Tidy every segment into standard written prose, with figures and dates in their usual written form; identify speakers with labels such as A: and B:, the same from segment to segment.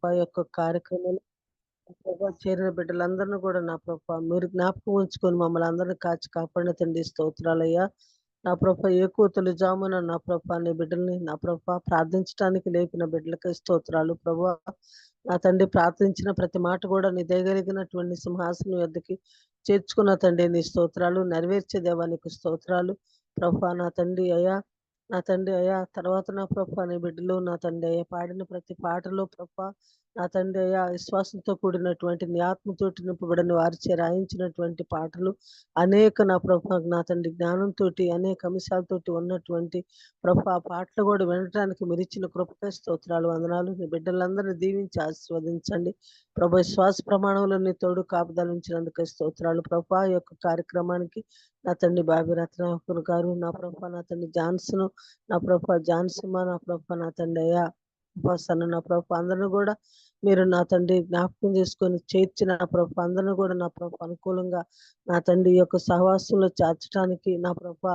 A: ప్రభా యొక్క కార్యక్రమంలో ప్రభా చేరిన బిడ్డలందరిని కూడా నా ప్రభా మీరు జ్ఞాపకం ఉంచుకొని మమ్మల్ని అందరిని కాచి కాపాడిన తండ్రి స్తోత్రాలయ్యా. నా ప్రభా ఏ కూతులు జామున నా ప్రభా నీ బిడ్డల్ని నా ప్రభా ప్రార్థించడానికి లేపిన బిడ్డలకి స్తోత్రాలు ప్రభా. నా తండ్రి ప్రార్థించిన ప్రతి మాట కూడా నీ దయగలిగినటువంటి సింహాసనం యొద్దకి చేర్చుకున్న తండ్రి నీ స్తోత్రాలు నెరవేర్చే దేవానికి స్తోత్రాలు ప్రభా. నా తండ్రి అయ్యా, నా తండ్రి అయ్యా, తర్వాత నా ప్రభా నీ బిడ్డలు నా తండ్రి అయ్యా పాడిన ప్రతి పాటలో ప్రభా నా తండ్రి అయ్యా విశ్వాసంతో కూడినటువంటి నీ ఆత్మతోటి నింపబడిన వారిచే రాయించినటువంటి పాటలు అనేక నా ప్రభా నా తండ్రి జ్ఞానంతో అనేక అంశాలతోటి ఉన్నటువంటి ప్రభా పాటలు కూడా వినటానికి మీరు ఇచ్చిన కృపకై స్తోత్రాలు వందనాలు. నీ బిడ్డలందరినీ దీవించి ఆశీర్వదించండి ప్రభా. శ్వాస ప్రమాణంలో నీ తోడు కాపుదల ఉంచినందుకు స్తోత్రాలు ప్రభా. ఈ యొక్క కార్యక్రమానికి నా తండ్రి బాబి రత్నాకర్ గారు నా ప్రభా నా తండ్రి జాన్సన్ నా ప్రభా జాన్సిమ నా ప్రభా నా తండ్రి అయ్యా సన్న నా ప్రభా అందరిని కూడా మీరు నా తండ్రి జ్ఞాపకం చేసుకొని చేర్చిన నా ప్రభా అందరిని కూడా నా ప్రభా అనుకూలంగా నా తండ్రి యొక్క సహవాసంలో చేర్చడానికి నా ప్రభా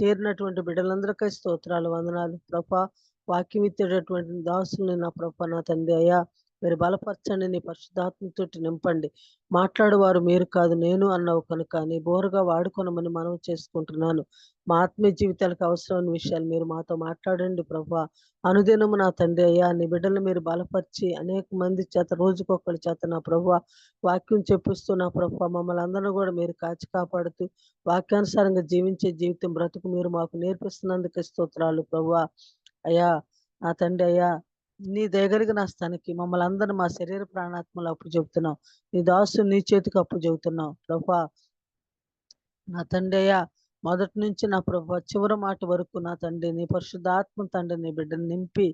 A: చేరినటువంటి బిడ్డలందరికీ స్తోత్రాలు వందనాలు ప్రభా. వాక్యం ఇచ్చేటటువంటి దాసుల్ని నా ప్రభా నా తండ్రి అయ్యా మీరు బలపరచండి, నీ పరిశుద్ధాత్మతో నింపండి. మాట్లాడేవారు మీరు కాదు నేను అన్నావు కనుక నీ బోరుగా వాడుకొనమని మనం చేసుకుంటున్నాను. మా ఆత్మీయ జీవితాలకు అవసరమైన విషయాలు మీరు మాతో మాట్లాడండి ప్రభా. అనుదినము నా తండ్రి అయ్యా నీ బిడ్డలు మీరు బలపరిచి అనేక మంది చేత రోజుకొకరి చేత నా ప్రభా వాక్యం చెప్పిస్తూ నా ప్రభా మమ్మల్ని అందరినీ కూడా మీరు కాచి కాపాడుతూ వాక్యానుసారంగా జీవించే జీవితం బ్రతుకు మీరు మాకు నేర్పిస్తున్నందుకు స్తోత్రాలు ప్రభా. అయ్యా నా తండ్రి అయ్యా నీ దయగలిగిన స్థానికి మమ్మల్ని అందరినీ మా శరీర ప్రాణాత్మలు అప్పు చెబుతున్నావు. నీ దాసు నీ చేతికి అప్పు చెబుతున్నావు ప్రభా. నా తండ్రి అయ్యా మొదటి నుంచి నా ప్రభా చివరి మాట వరకు నా తండ్రి నీ పరిశుద్ధాత్మ తండ్రి నీ బిడ్డను నింపి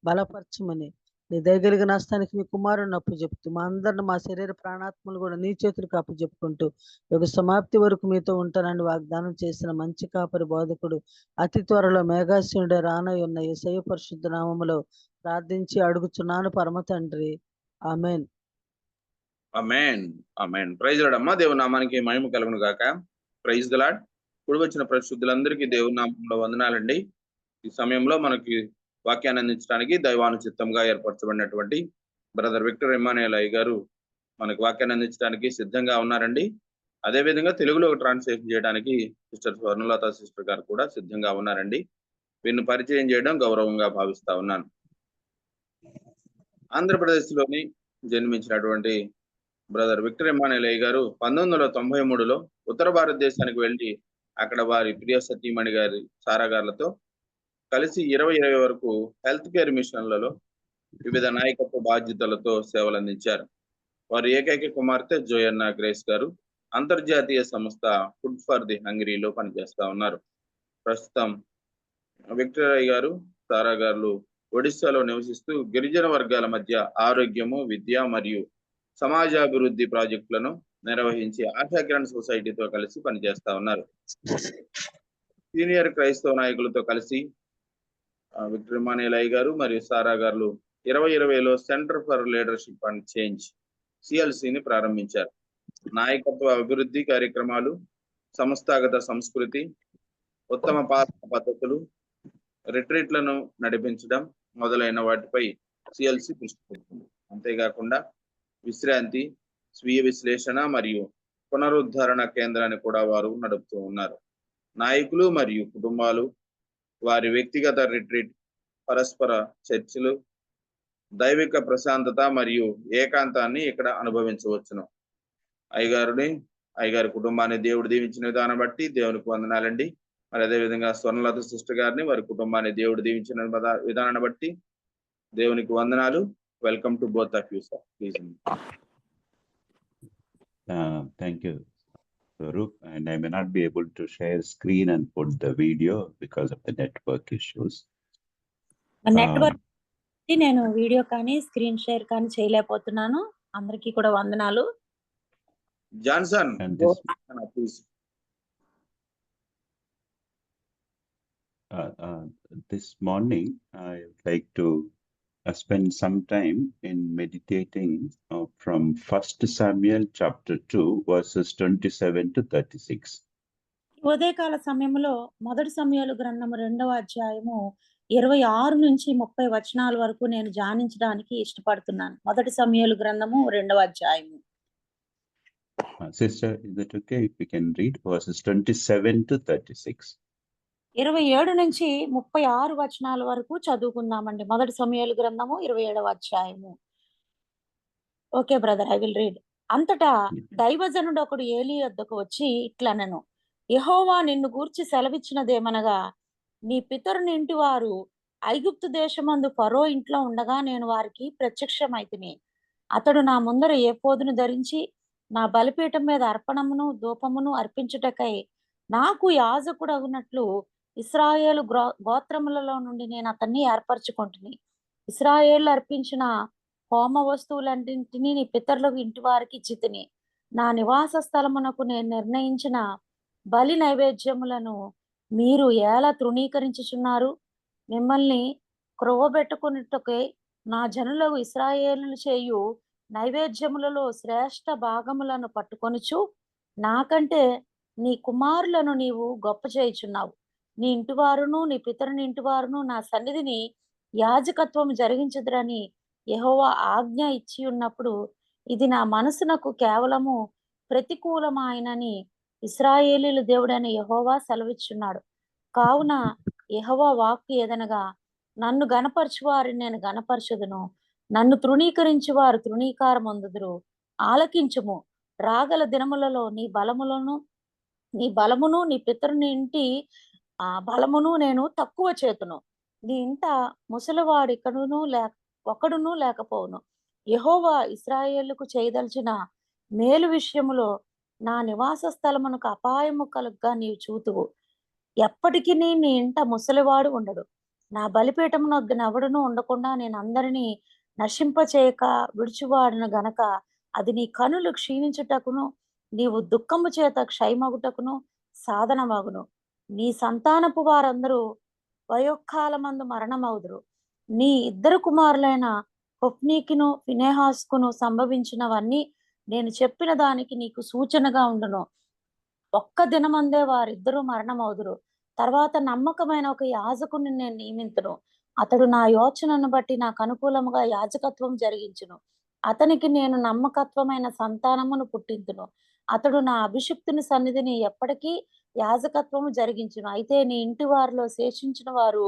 A: బలపరచమని నీ దయగలిగిన స్థానికి నీ కుమారుని అప్పు చెప్తూ మా అందరిని మా శరీర ప్రాణాత్మలు కూడా నీ చేతులకు అప్పు చెప్పుకుంటూ యుగ సమాప్తి వరకు మీతో ఉంటానని వాగ్దానం చేసిన మంచి కాపరి బోధకుడు అతి త్వరలో మేఘాశయుడే రానై ఉన్న యేసయ్య పరిశుద్ధ నామములో ప్రార్థించి అడుగుచున్నాను పరమ తండ్రి. Amen.
B: Amen. Amen. Praise Lord అమ్మా. దేవుని నామానికి మహిమ కలుగును గాక. Praise the Lord. కూడి వచ్చిన పరిశుద్ధులందరికీ దేవుని నామంలో వందనాలండి. ఈ సమయంలో మనకి వాక్యాన్ని అందించడానికి దైవానుచిత్తంగా ఏర్పరచబడినటువంటి బ్రదర్ విక్టర్ ఇమ్మానుయేల్ అయ్య గారు మనకి వాక్యాన్ని అందించడానికి సిద్ధంగా ఉన్నారండి. అదేవిధంగా తెలుగులో ట్రాన్స్లేషన్ చేయడానికి సిస్టర్ స్వర్ణలత సిస్టర్ గారు కూడా సిద్ధంగా ఉన్నారండి. వీరిని పరిచయం చేయడం గౌరవంగా భావిస్తా ఉన్నాను. ఆంధ్రప్రదేశ్లోని జన్మించినటువంటి బ్రదర్ విక్టర్ ఇమ్మానుయేల్ అయ్య గారు 1993లో ఉత్తర భారతదేశానికి వెళ్ళి అక్కడ వారి ప్రియ సతీమణి గారి సారా గారులతో కలిసి 2020 వరకు హెల్త్ కేర్ మిషన్లలో వివిధ నాయకత్వ బాధ్యతలతో సేవలు అందించారు. వారి ఏకైక కుమార్తె జోయన్నా గ్రేస్ గారు అంతర్జాతీయ సంస్థ ఫుడ్ ఫర్ ది హంగరీలో పనిచేస్తా ఉన్నారు. ప్రస్తుతం విక్టర్ అయ్య గారు సారా గారు ఒడిస్సాలో నివసిస్తూ గిరిజన వర్గాల మధ్య ఆరోగ్యము, విద్య మరియు సమాజాభివృద్ధి ప్రాజెక్టులను నిర్వహించి ఆశాకిరణ్ సొసైటీతో కలిసి పనిచేస్తా ఉన్నారు. సీనియర్ క్రైస్తవ నాయకులతో కలిసి విక్టర్ ఇమ్మానుయేల్ అయ్య గారు మరియు సారా గారు 2020లో centre for leadership and change సిఎల్సిని ప్రారంభించారు. నాయకత్వ అభివృద్ధి కార్యక్రమాలు, సంస్థాగత సంస్కృతి, ఉత్తమ పాలన పద్ధతులు, రిట్రీట్లను నడిపించడం మొదలైన వాటిపై సిఎల్సి దృష్టి పెడుతుంది. అంతేకాకుండా విశ్రాంతి, స్వీయ విశ్లేషణ మరియు పునరుద్ధరణ కేంద్రాన్ని కూడా వారు నడుపుతూ ఉన్నారు. నాయకులు మరియు కుటుంబాలు వారి వ్యక్తిగత రిట్రీట్, పరస్పర చర్చలు, దైవిక ప్రశాంతత మరియు ఏకాంతాన్ని ఇక్కడ అనుభవించవచ్చును. అయ్యగారి కుటుంబాన్ని దేవుడు దీవించిన విధానం బట్టి దేవునికి వందనాలండి. మరి అదేవిధంగా స్వర్ణలత సిస్టర్ గారిని వారి కుటుంబాన్ని దేవుడు దీవించిన విధానాన్ని బట్టి దేవునికి వందనాలు. Welcome to both of you sir. Please.
C: Thank you, Swaroop. And I may not be able to share screen and put the video because of the network issues.
D: Network నేను వీడియో కానీ స్క్రీన్ షేర్ కానీ చేయలేకపోతున్నాను. అందరికీ కూడా వందనాలు.
B: Johnson please.
C: This morning I would like to spend some time in meditating from 1 Samuel chapter 2 verses 27 to 36.
D: ఉదయకాల సమయంలో 1 సమూయేలు గ్రంథము 2వ అధ్యాయము 26 నుంచి 30 వచనాల వరకు నేను ధ్యానించడానికి ఇష్టపడుతున్నాను. 1 సమూయేలు గ్రంథము 2వ అధ్యాయము.
C: Sister, is it okay if we can read verses 27 to 36?
D: 27 నుంచి 36 వచనాల వరకు చదువుకుందామండి. 1 సమూయేలు గ్రంథము 27వ అధ్యాయము. Okay brother, I will read. అంతటా దైవజనుడు ఒకడు ఏలీ వద్దకు వచ్చి ఇట్లనెను, యెహోవా నిన్ను గూర్చి సెలవిచ్చినదేమనగా, నీ పితరుని ఇంటి వారు ఐగుప్తు దేశమందు ఫరో ఇంట్లో ఉండగా నేను వారికి ప్రత్యక్షమైతిని. అతడు నా ముందర ఏఫోదును ధరించి నా బలిపీఠం మీద అర్పణమును ధూపమును అర్పించుటకై నాకు యాజకుడు అగునట్లు ఇశ్రాయేలు గోత్రములలో నుండి నేను అతన్ని ఏర్పరచుకుంటుని. ఇశ్రాయేలు అర్పించిన హోమ వస్తువులన్నింటినీ నీ పితరులకు ఇంటి వారికి ఇచ్చితిని. నా నివాస స్థలమునకు నేను నిర్ణయించిన బలి నైవేద్యములను మీరు ఎలా తృణీకరించుచున్నారు? మిమ్మల్ని క్రొవ్వబెట్టుకున్నట్టుకై నా జనులకు ఇశ్రాయేలు చేయు నైవేద్యములలో శ్రేష్ఠ భాగములను పట్టుకొనుచు నాకంటే నీ కుమారులను నీవు గొప్ప చేయుచున్నావు. నీ ఇంటివారును నీ పితరుని ఇంటివారును నా సన్నిధిని యాజకత్వం జరిగించుదురని యెహోవా ఆజ్ఞ ఇచ్చి ఉన్నప్పుడు ఇది నా మనసునకు కేవలము ప్రతికూలమాయనని ఇశ్రాయేలీల దేవుడైన యెహోవా సెలవిచ్చున్నాడు. కావున యెహోవా వాక్కు ఏదనగా, నన్ను గణపరచు వారిని నేను గణపరచుదును, నన్ను తృణీకరించు వారు తృణీకారమొందుదురు. ఆలకించుము, రాగల దినములలో నీ బలమును నీ పితరుని ఇంటి బలమును నేను తక్కువ చేతును. నీ ఇంట ముసలివాడికడును ఒకడును లేకపోవును. యెహోవా ఇశ్రాయేలుకు చేయదలిచిన మేలు విషయములో నా నివాస స్థలమునకు అపాయము కలుగ్గా నీవు చూతువు. ఎప్పటికీ నీ ఇంట ముసలివాడు ఉండడు. నా బలిపీఠమునొద్ద ఎవడునూ ఉండకుండా నేను అందరినీ నశింపచేయక విడుచువాడును గనక అది నీ కనులు క్షీణించుటకును నీవు దుఃఖము చేత క్షయమగుటకును సాధనమగును. నీ సంతానపు వారందరూ వయోకాలమందు మరణమవుదురు. నీ 2 కుమారులైన హొఫ్నీకిను ఫినెహాసుకును సంభవించినవన్నీ నేను చెప్పిన దానికి నీకు సూచనగా ఉండును. ఒక్క దినమందే వారిద్దరూ మరణమవుదురు. తర్వాత నమ్మకమైన ఒక యాజకుని నేను నియమింతును. అతడు నా యోచనను బట్టి నాకు అనుకూలముగా యాజకత్వం జరిగించును. అతనికి నేను నమ్మకత్వమైన సంతానమును పుట్టింతును. అతడు నా అభిషిక్తుని సన్నిధిని ఎప్పటికీ యాజకత్వము జరిగించును. అయితే నీ ఇంటి వారిలో శేషించిన వారు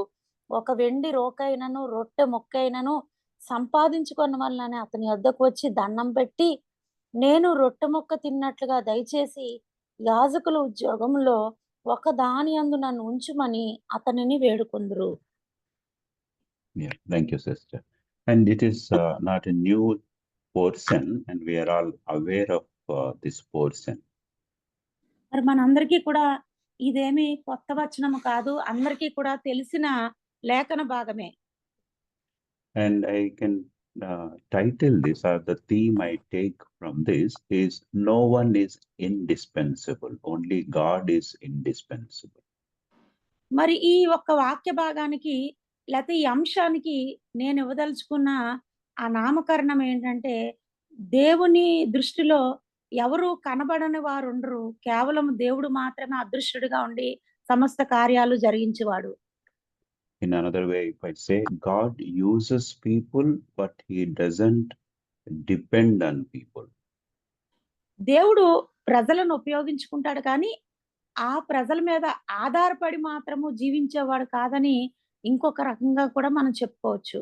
D: ఒక వెండి రోకైనను రొట్టె మొక్కైనను సంపాదించుకున్న వలననే అతని వద్దకు వచ్చి దండం పెట్టి, నేను రొట్టె మొక్క తిన్నట్లుగా దయచేసి యాజకుల ఉద్యోగంలో ఒక దాని యందు నన్ను ఉంచుమని అతనిని వేడుకొందురు.
C: Yeah, thank you, sister. And it is not a new portion, and we are all aware of this portion.
D: మరి మనందరికీ కూడా ఇదేమి కొత్త వచనము కాదు, అందరికీ కూడా తెలిసిన లేఖన భాగమే.
C: And I can title this, or the theme I take from this is, no one is indispensable, only God is indispensable.
D: మరి ఈ ఒక్క వాక్య భాగానికి లేకపోతే ఈ అంశానికి నేను ఇవ్వదలుచుకున్న ఆ నామకరణం ఏంటంటే, దేవుని దృష్టిలో ఎవరు కనబడని వారు ఉండరు, కేవలం దేవుడు మాత్రమే అదృశ్యుడిగా ఉండి సమస్త కార్యాలు జరిగించేవాడు.
C: In another way, if I say, God uses people, but he doesn't depend on people.
D: దేవుడు ప్రజలను ఉపయోగించుకుంటాడు, కానీ ఆ ప్రజల మీద ఆధారపడి మాత్రము జీవించేవాడు కాదని ఇంకొక రకంగా కూడా మనం చెప్పుకోవచ్చు.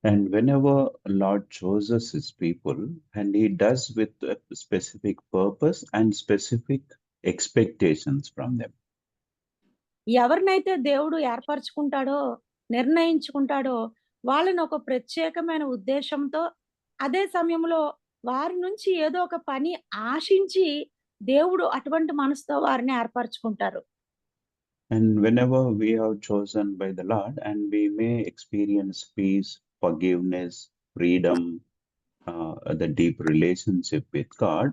C: And whenever Lord chooses his people, and he does with a specific purpose and specific expectations from them.
D: ఎవరినైతే దేవుడు ఏర్పరచుకుంటాడో నిర్ణయించుకుంటాడో వాళ్ళని ఒక ప్రత్యేకమైన ఉద్దేశంతో, అదే సమయంలో వారి నుంచి ఏదో ఒక పని ఆశించి దేవుడు అటువంటి మనసుతో వారిని ఏర్పరచుకుంటారు.
C: And whenever we are chosen by the Lord, and we may experience peace, forgiveness, freedom, the deep relationship with God,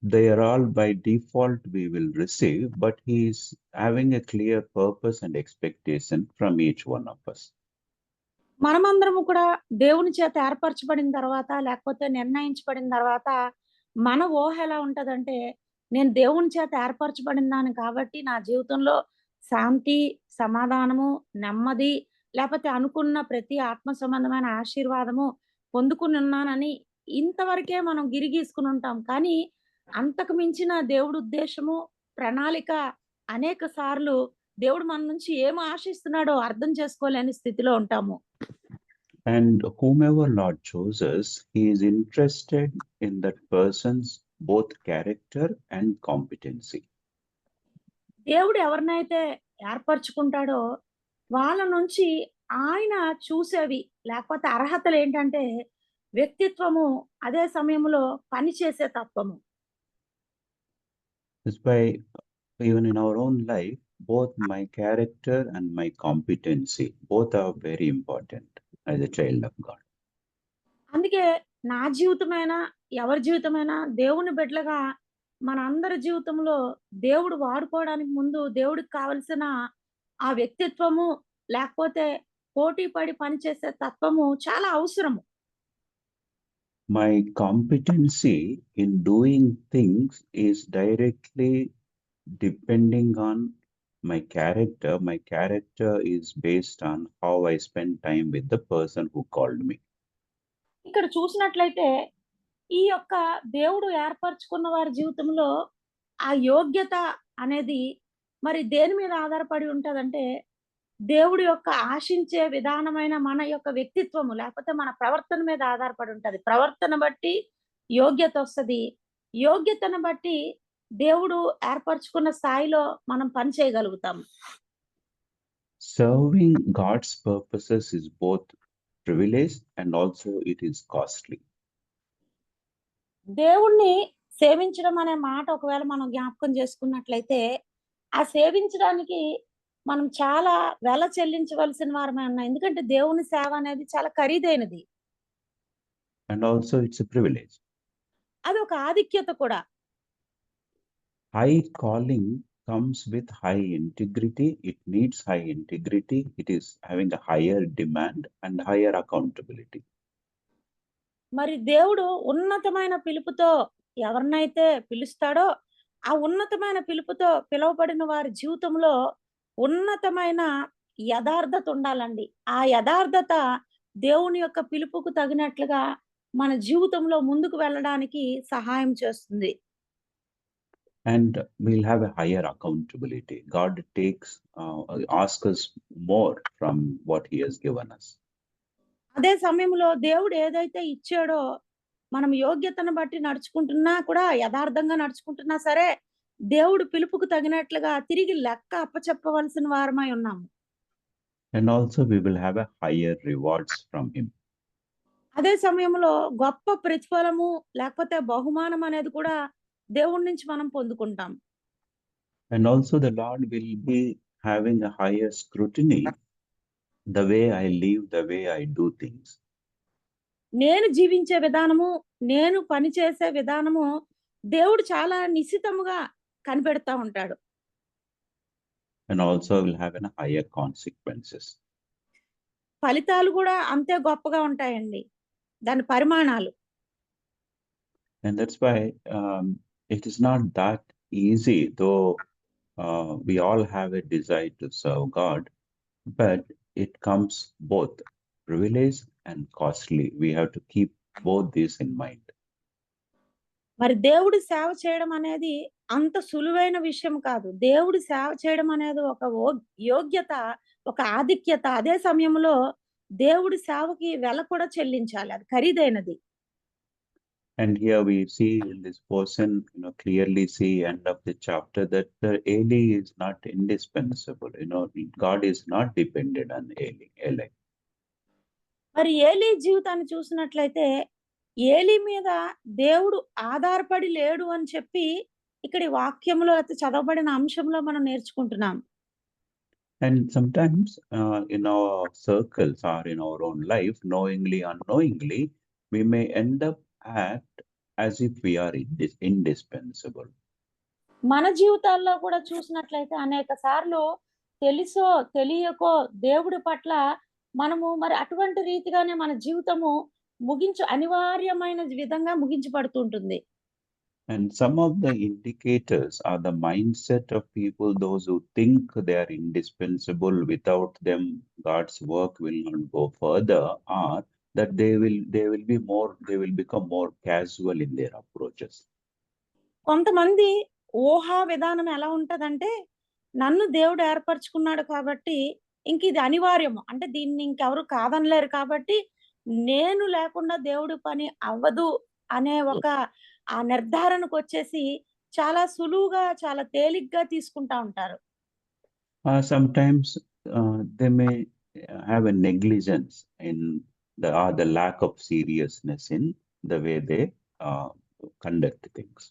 C: they are all by default we will receive, but he is having a clear purpose and expectation from each one of us.
D: మనమందరము కూడా దేవుని చేత ఏర్పరచబడిన తర్వాత, లేకపోతే నిర్ణయించబడిన తర్వాత మన ఊహ ఎలా ఉంటదంటే, నేను దేవుని చేత ఏర్పరచబడినాను కాబట్టి నా జీవితంలో శాంతి, సమాధానము, నెమ్మది, లేకపోతే అనుకున్న ప్రతి ఆత్మ సంబంధమైన ఆశీర్వాదము పొందుకుని ఉన్నానని ఇంతవరకే మనం గిరిగీసుకుని ఉంటాం. కానీ అంతకు మించిన దేవుడు ఉద్దేశము, ప్రణాళిక అనేక సార్లు దేవుడు మన నుంచి ఏం ఆశిస్తున్నాడో అర్థం చేసుకోలేని స్థితిలో ఉంటాము.
C: And whomever Lord chooses, He is interested in that person's both character and competency.
D: దేవుడు ఎవరినైతే ఏర్పరచుకుంటాడో వాళ్ళ నుంచి ఆయన చూసేవి లేకపోతే అర్హతలు ఏంటంటే వ్యక్తిత్వము, అదే సమయంలో పనిచేసే తత్వము.
C: That's why even in our own life, both my character and my competency, both are very important as a child of God.
D: అందుకే నా జీవితమైనా ఎవరి జీవితమైనా దేవుని బిడ్డలుగా మనందరి జీవితంలో దేవుడు వాడుకోవడానికి ముందు దేవుడికి కావలసిన ఆ వ్యక్తిత్వము లేకపోతే పోటీ పడి పనిచేసే తత్వము చాలా అవసరము.
C: My competency in doing things is directly depending on my character. My character is based on how I spend time with the person who called me.
D: ఇక్కడ చూసినట్లయితే ఈ యొక్క దేవుడు ఏర్పరచుకున్న వారి జీవితంలో ఆ యోగ్యత అనేది మరి దేని మీద ఆధారపడి ఉంటదంటే దేవుడి యొక్క ఆశించే విధానమైన మన యొక్క వ్యక్తిత్వము లేకపోతే మన ప్రవర్తన మీద ఆధారపడి ఉంటది. ప్రవర్తన బట్టి యోగ్యత వస్తది. యోగ్యతను బట్టి దేవుడు ఏర్పరచుకున్న స్థాయిలో మనం పని చేయగలుగుతాం.
C: Serving God's purposes is both privilege and also it is costly.
D: దేవుణ్ణి సేవించడం అనే మాట ఒకవేళ మనం జ్ఞాపకం చేసుకున్నట్లయితే ఆ సేవించడానికి మనం చాలా వెల చెల్లించవలసిన వారమే ఉన్నాం. ఎందుకంటే దేవుని సేవ అనేది చాలా ఖరీదైనది.
C: And also it's a privilege.
D: అది ఒక ఆధిక్యత కూడా.
C: High calling comes with high integrity. It needs high integrity. It is having a higher demand and higher accountability.
D: మరి దేవుడు ఉన్నతమైన పిలుపుతో ఎవరినైతే పిలుస్తాడో ఆ ఉన్నతమైన పిలుపుతో పిలువబడిన వారి జీవితంలో ఉన్నతమైన యథార్థత ఉండాలండి. ఆ యథార్థత దేవుని యొక్క పిలుపుకు తగినట్లుగా మన జీవితంలో ముందుకు వెళ్ళడానికి సహాయం చేస్తుంది.
C: And we'll have a higher accountability. God asks us more from what He has given us.
D: అదే సమయంలో దేవుడు ఏదైతే ఇచ్చాడో మనం యోగ్యతను బట్టి నడుచుకుంటున్నా కూడా యథార్థంగా నడుచుకుంటున్నా సరే దేవుడు పిలుపుకు తగినట్లుగా తిరిగి లెక్క అప్పచెప్పవలసిన వారమై ఉన్నాము.
C: And also we will have a higher rewards from Him.
D: అదే సమయంలో గొప్ప ప్రతిఫలము లేకపోతే బహుమానం అనేది కూడా దేవుడి నుంచి మనం పొందుకుంటాం.
C: And also the Lord will be having a higher scrutiny, the way I live, the way I do things.
D: నేను జీవించే విధానము, నేను పనిచేసే విధానము దేవుడు చాలా నిశితముగా కనిపెడతా ఉంటాడు.
C: And also will have a higher consequences.
D: ఫలితాలు కూడా అంతే గొప్పగా ఉంటాయండి, దాని పరిమాణాలు.
C: And that's why it is not that easy, though we all have a desire to serve God, but it comes both privilege and costly. We have to keep both these in mind.
D: మరి దేవుడి సేవ చేయడం అనేది అంత సులువైన విషయం కాదు. దేవుడి సేవ చేయడం అనేది ఒక యోగ్యత, ఒక ఆధిక్యత. అదే సమయంలో దేవుడి సేవకి వెల కూడా చెల్లించాలి, అది ఖరీదైనది.
C: And here we see in this portion, clearly see end of the chapter that Eli is not indispensable. God is not dependent on Eli.
D: మరి ఏలీ జీవితాన్ని చూసినట్లయితే ఏలీ మీద దేవుడు ఆధారపడి లేడు అని చెప్పి ఇక్కడ వాక్యంలో చదవబడిన అంశంలో మనం నేర్చుకుంటున్నాం.
C: And sometimes in our circles or in our own life, knowingly, unknowingly, we may end up act as if we are indispensable.
D: మన జీవితాల్లో కూడా చూసినట్లయితే అనేక సార్లు తెలుసో తెలియకో దేవుడి పట్ల మనము మరి అటువంటి రీతిగానే మన జీవితము అనివార్యమైన విధంగా ముగించబడుతుంటుంది.
C: And some of the indicators are the mindset of people, those who think they are indispensable. Without them, God's work will not go further, or that they will become more casual in their approaches.
D: కొంతమంది ఊహా విధానం ఎలా ఉంటదంటే, నన్ను దేవుడు ఏర్పరచుకున్నాడు కాబట్టి ఇంక ఇది అనివార్యము. అంటే దీన్ని ఇంకెవరు కాదనలేరు కాబట్టి నేను లేకుండా దేవుడి పని అవ్వదు అనే ఒక ఆ నిర్ధారణకొచ్చేసి చాలా సులువుగా, చాలా తేలిగ్గా తీసుకుంటా ఉంటారు.
C: Sometimes they may have a negligence in the lack of seriousness in the way they conduct things.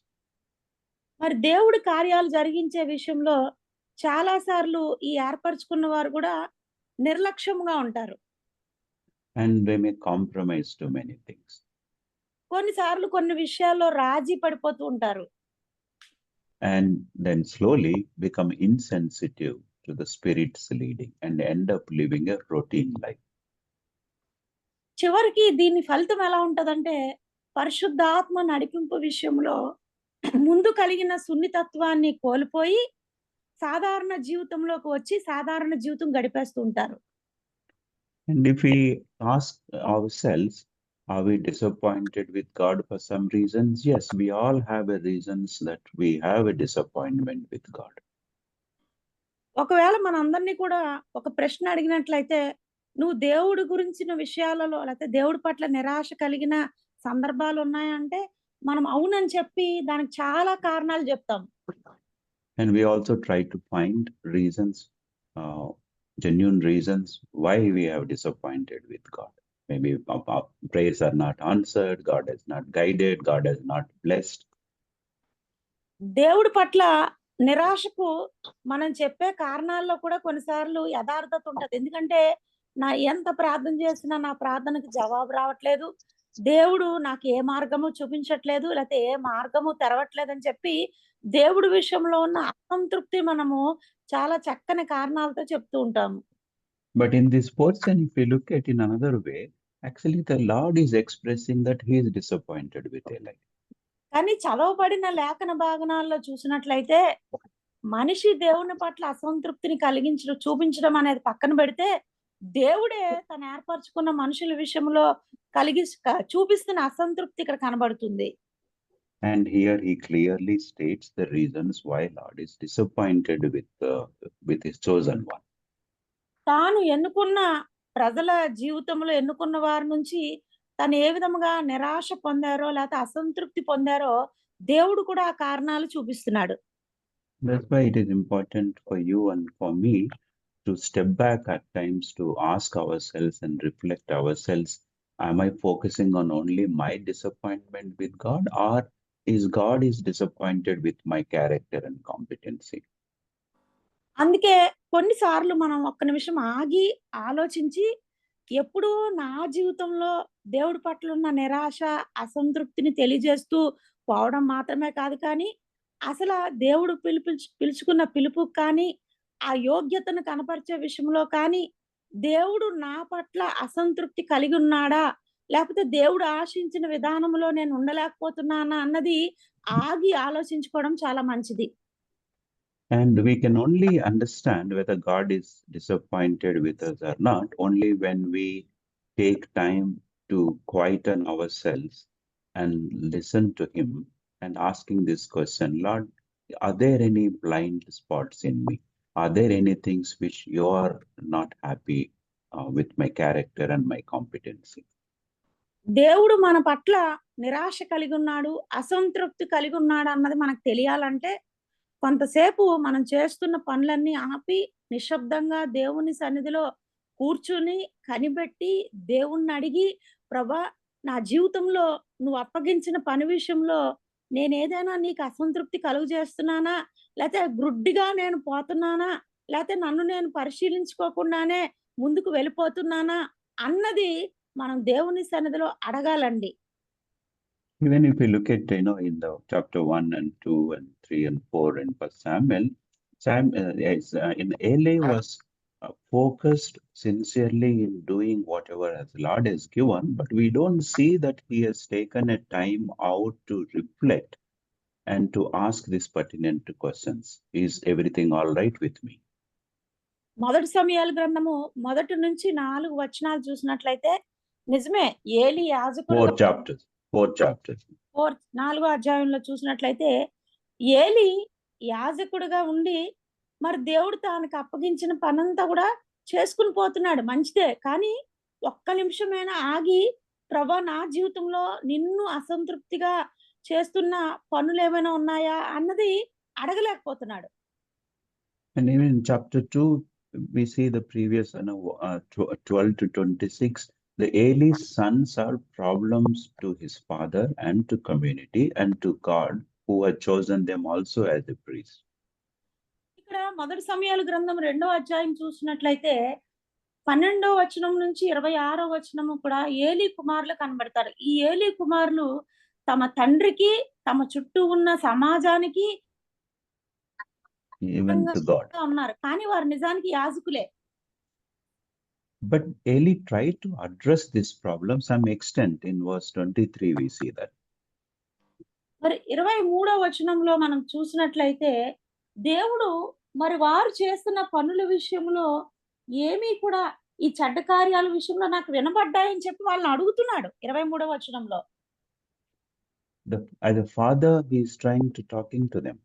D: మరి దేవుడి కార్యాలు జరిగించే విషయంలో చాలా సార్లు ఈ ఏర్పరచుకున్న వారు కూడా నిర్లక్ష్యంగా ఉంటారు.
C: And they may compromise to many things.
D: కొన్నిసార్లు కొన్ని విషయాల్లో రాజీ పడిపోతూ ఉంటారు.
C: And then slowly become insensitive to the Spirit's leading and end up living a routine life.
D: చివరికి దీని ఫలితం ఎలా ఉంటదంటే, పరిశుద్ధాత్మ నడిపింపు విషయంలో ముందు కలిగిన సున్నితత్వాన్ని కోల్పోయి సాధారణ జీవితంలోకి వచ్చి సాధారణ జీవితం గడిపేస్తూ ఉంటారు.
C: And if we ask ourselves, are we disappointed with God for some reasons? Yes, we all have a reasons that we have a disappointment with God.
D: ఒకవేళ మనందరినీ కూడా ఒక ప్రశ్న అడిగినట్లయితే, నువ్వు దేవుడి గురించిన విషయాలలో లేకపోతే దేవుడి పట్ల నిరాశ కలిగిన సందర్భాలు ఉన్నాయంటే మనం అవునని చెప్పి దానికి చాలా కారణాలు చెప్తాం.
C: And we also try to find reasons, genuine reasons why we have disappointed with God. Maybe our prayers are not answered, God has not guided, God has not blessed.
D: దేవుడి పట్ల నిరాశకు మనం చెప్పే కారణాల్లో కూడా కొన్నిసార్లు యథార్థత ఉంటది. ఎందుకంటే నా ఎంత ప్రార్థన చేసినా నా ప్రార్థనకు జవాబు రావట్లేదు. దేవుడు నాకు ఏ మార్గము చూపించట్లేదు, లేకపోతే ఏ మార్గము తెరవట్లేదని చెప్పి దేవుడి విషయంలో ఉన్న అసంతృప్తి మనము చాలా చక్కని కారణాలతో చెప్తూ ఉంటాము.
C: But in this portion, if we look at in another way, actually the Lord is expressing that he is disappointed with Eli.
D: కానీ చదవబడిన లేఖన భాగనాల్లో చూసినట్లయితే మనిషి దేవుని పట్ల అసంతృప్తిని చూపించడం అనేది పక్కన పెడితే దేవుడే తను ఏర్పరచుకున్న మనుషుల విషయంలో చూపిస్తున్న అసంతృప్తి ఇక్కడ కనబడుతుంది.
C: And here he clearly states the reasons why Lord is disappointed with his chosen one.
D: తాను ఎన్నుకున్న ప్రజల జీవితంలో ఎన్నుకున్న వారి నుంచి తను ఏ విధముగా నిరాశ పొందారో లేకపోతే అసంతృప్తి పొందారో దేవుడు కూడా ఆ కారణాలు చూపిస్తున్నాడు.
C: That's why it is important for you and for me to step back at times to ask ourselves and reflect ourselves, am I focusing on only my disappointment with God, or is God disappointed with my character and competency?
D: అందుకే కొన్నిసార్లు మనం ఒక్క నిమిషం ఆగి ఆలోచించి ఎప్పుడు నా జీవితంలో దేవుడి పట్ల ఉన్న నిరాశ అసంతృప్తిని తెలియజేస్తూ పోవడం మాత్రమే కాదు, కానీ అసలు దేవుడు పిలుచుకున్న పిలుపు కానీ ఆ యోగ్యతను కనపరిచే విషయంలో కానీ దేవుడు నా పట్ల అసంతృప్తి కలిగి ఉన్నాడా, లేకపోతే దేవుడు ఆశించిన విధానంలో నేను ఉండలేకపోతున్నానా అన్నది ఆగి ఆలోచించుకోవడం చాలా మంచిది.
C: And we can only understand whether God is disappointed with us or not only when we take time to quieten ourselves and listen to him and asking this question, Lord, are there any blind spots in me? Are there any things which you are not happy with my character and my competency?
D: దేవుడు మన పట్ల నిరాశ కలిగి ఉన్నాడు, అసంతృప్తి కలిగి ఉన్నాడు అన్నది మనకు తెలియాలంటే కొంతసేపు మనం చేస్తున్న పనులన్నీ ఆపి నిశ్శబ్దంగా దేవుని సన్నిధిలో కూర్చుని కనిపెట్టి దేవుణ్ణి అడిగి, ప్రభా నా జీవితంలో నువ్వు అప్పగించిన పని విషయంలో నేను ఏదైనా నీకు అసంతృప్తి కలుగు చేస్తున్నానా, లేకపోతే గ్రుడ్డిగా నేను పోతున్నానా, లేకపోతే నన్ను నేను పరిశీలించుకోకుండానే ముందుకు వెళ్ళిపోతున్నానా అన్నది మనం దేవుని సన్నిధిలో అడగాలండి.
C: Even if you look at, in the chapter 1 and 2 and 3 and 4 in First Samuel, Eli was focused sincerely in doing whatever as Lord has given, but we don't see that he has taken a time out to reflect and to ask these pertinent questions. Is everything all right with me?
D: మొదటి సమయాల గ్రంథము 1 నుంచి 4 వచనాలు చూసినట్లయితే నిజమే, ఏలి యాజకుడు
C: 4 chapters.
D: 4వ అధ్యాయంలో చూసినట్లయితే ఏలి యాజకుడిగా ఉండి మరి దేవుడు తనకు అప్పగించిన పనంతా కూడా చేసుకుని పోతున్నాడు, మంచిదే. కానీ ఒక్క నిమిషమైనా ఆగి, ప్రభా నా జీవితంలో నిన్ను అసంతృప్తిగా చేస్తున్న పనులు ఏమైనా ఉన్నాయా అన్నది అడగలేకపోతున్నాడు.
C: And even in chapter 2, we see the previous 12 to 26. The Eli's sons are problems to his father and to community and to God, who had chosen them also as a priest.
D: ఇక్కడ మొదటి సమయాల గ్రంథం 2వ అధ్యాయం చూసినట్లయితే 12వ వచనం నుంచి 26వ వచనము కూడా ఏలీ కుమారులు కనబడతారు. ఈ ఏలీ కుమారులు తమ తండ్రికి, తమ చుట్టూ ఉన్న సమాజానికి
C: Even to God.
D: ఉన్నారు, కానీ వారు నిజానికి యాజకులే.
C: But Eli tried to address this problem some extent. In verse 23, we see that.
D: మరి 23వ వచనంలో మనం చూసినట్లయితే దేవుడు మరి వారు చేస్తున్న పనుల విషయంలో ఏమీ కూడా ఈ చెడ్డ కార్యాల విషయంలో నాకు వినబడ్డాయని చెప్పి వాళ్ళని అడుగుతున్నాడు. 23వ వచనంలో
C: As a father, he is trying to talking to them.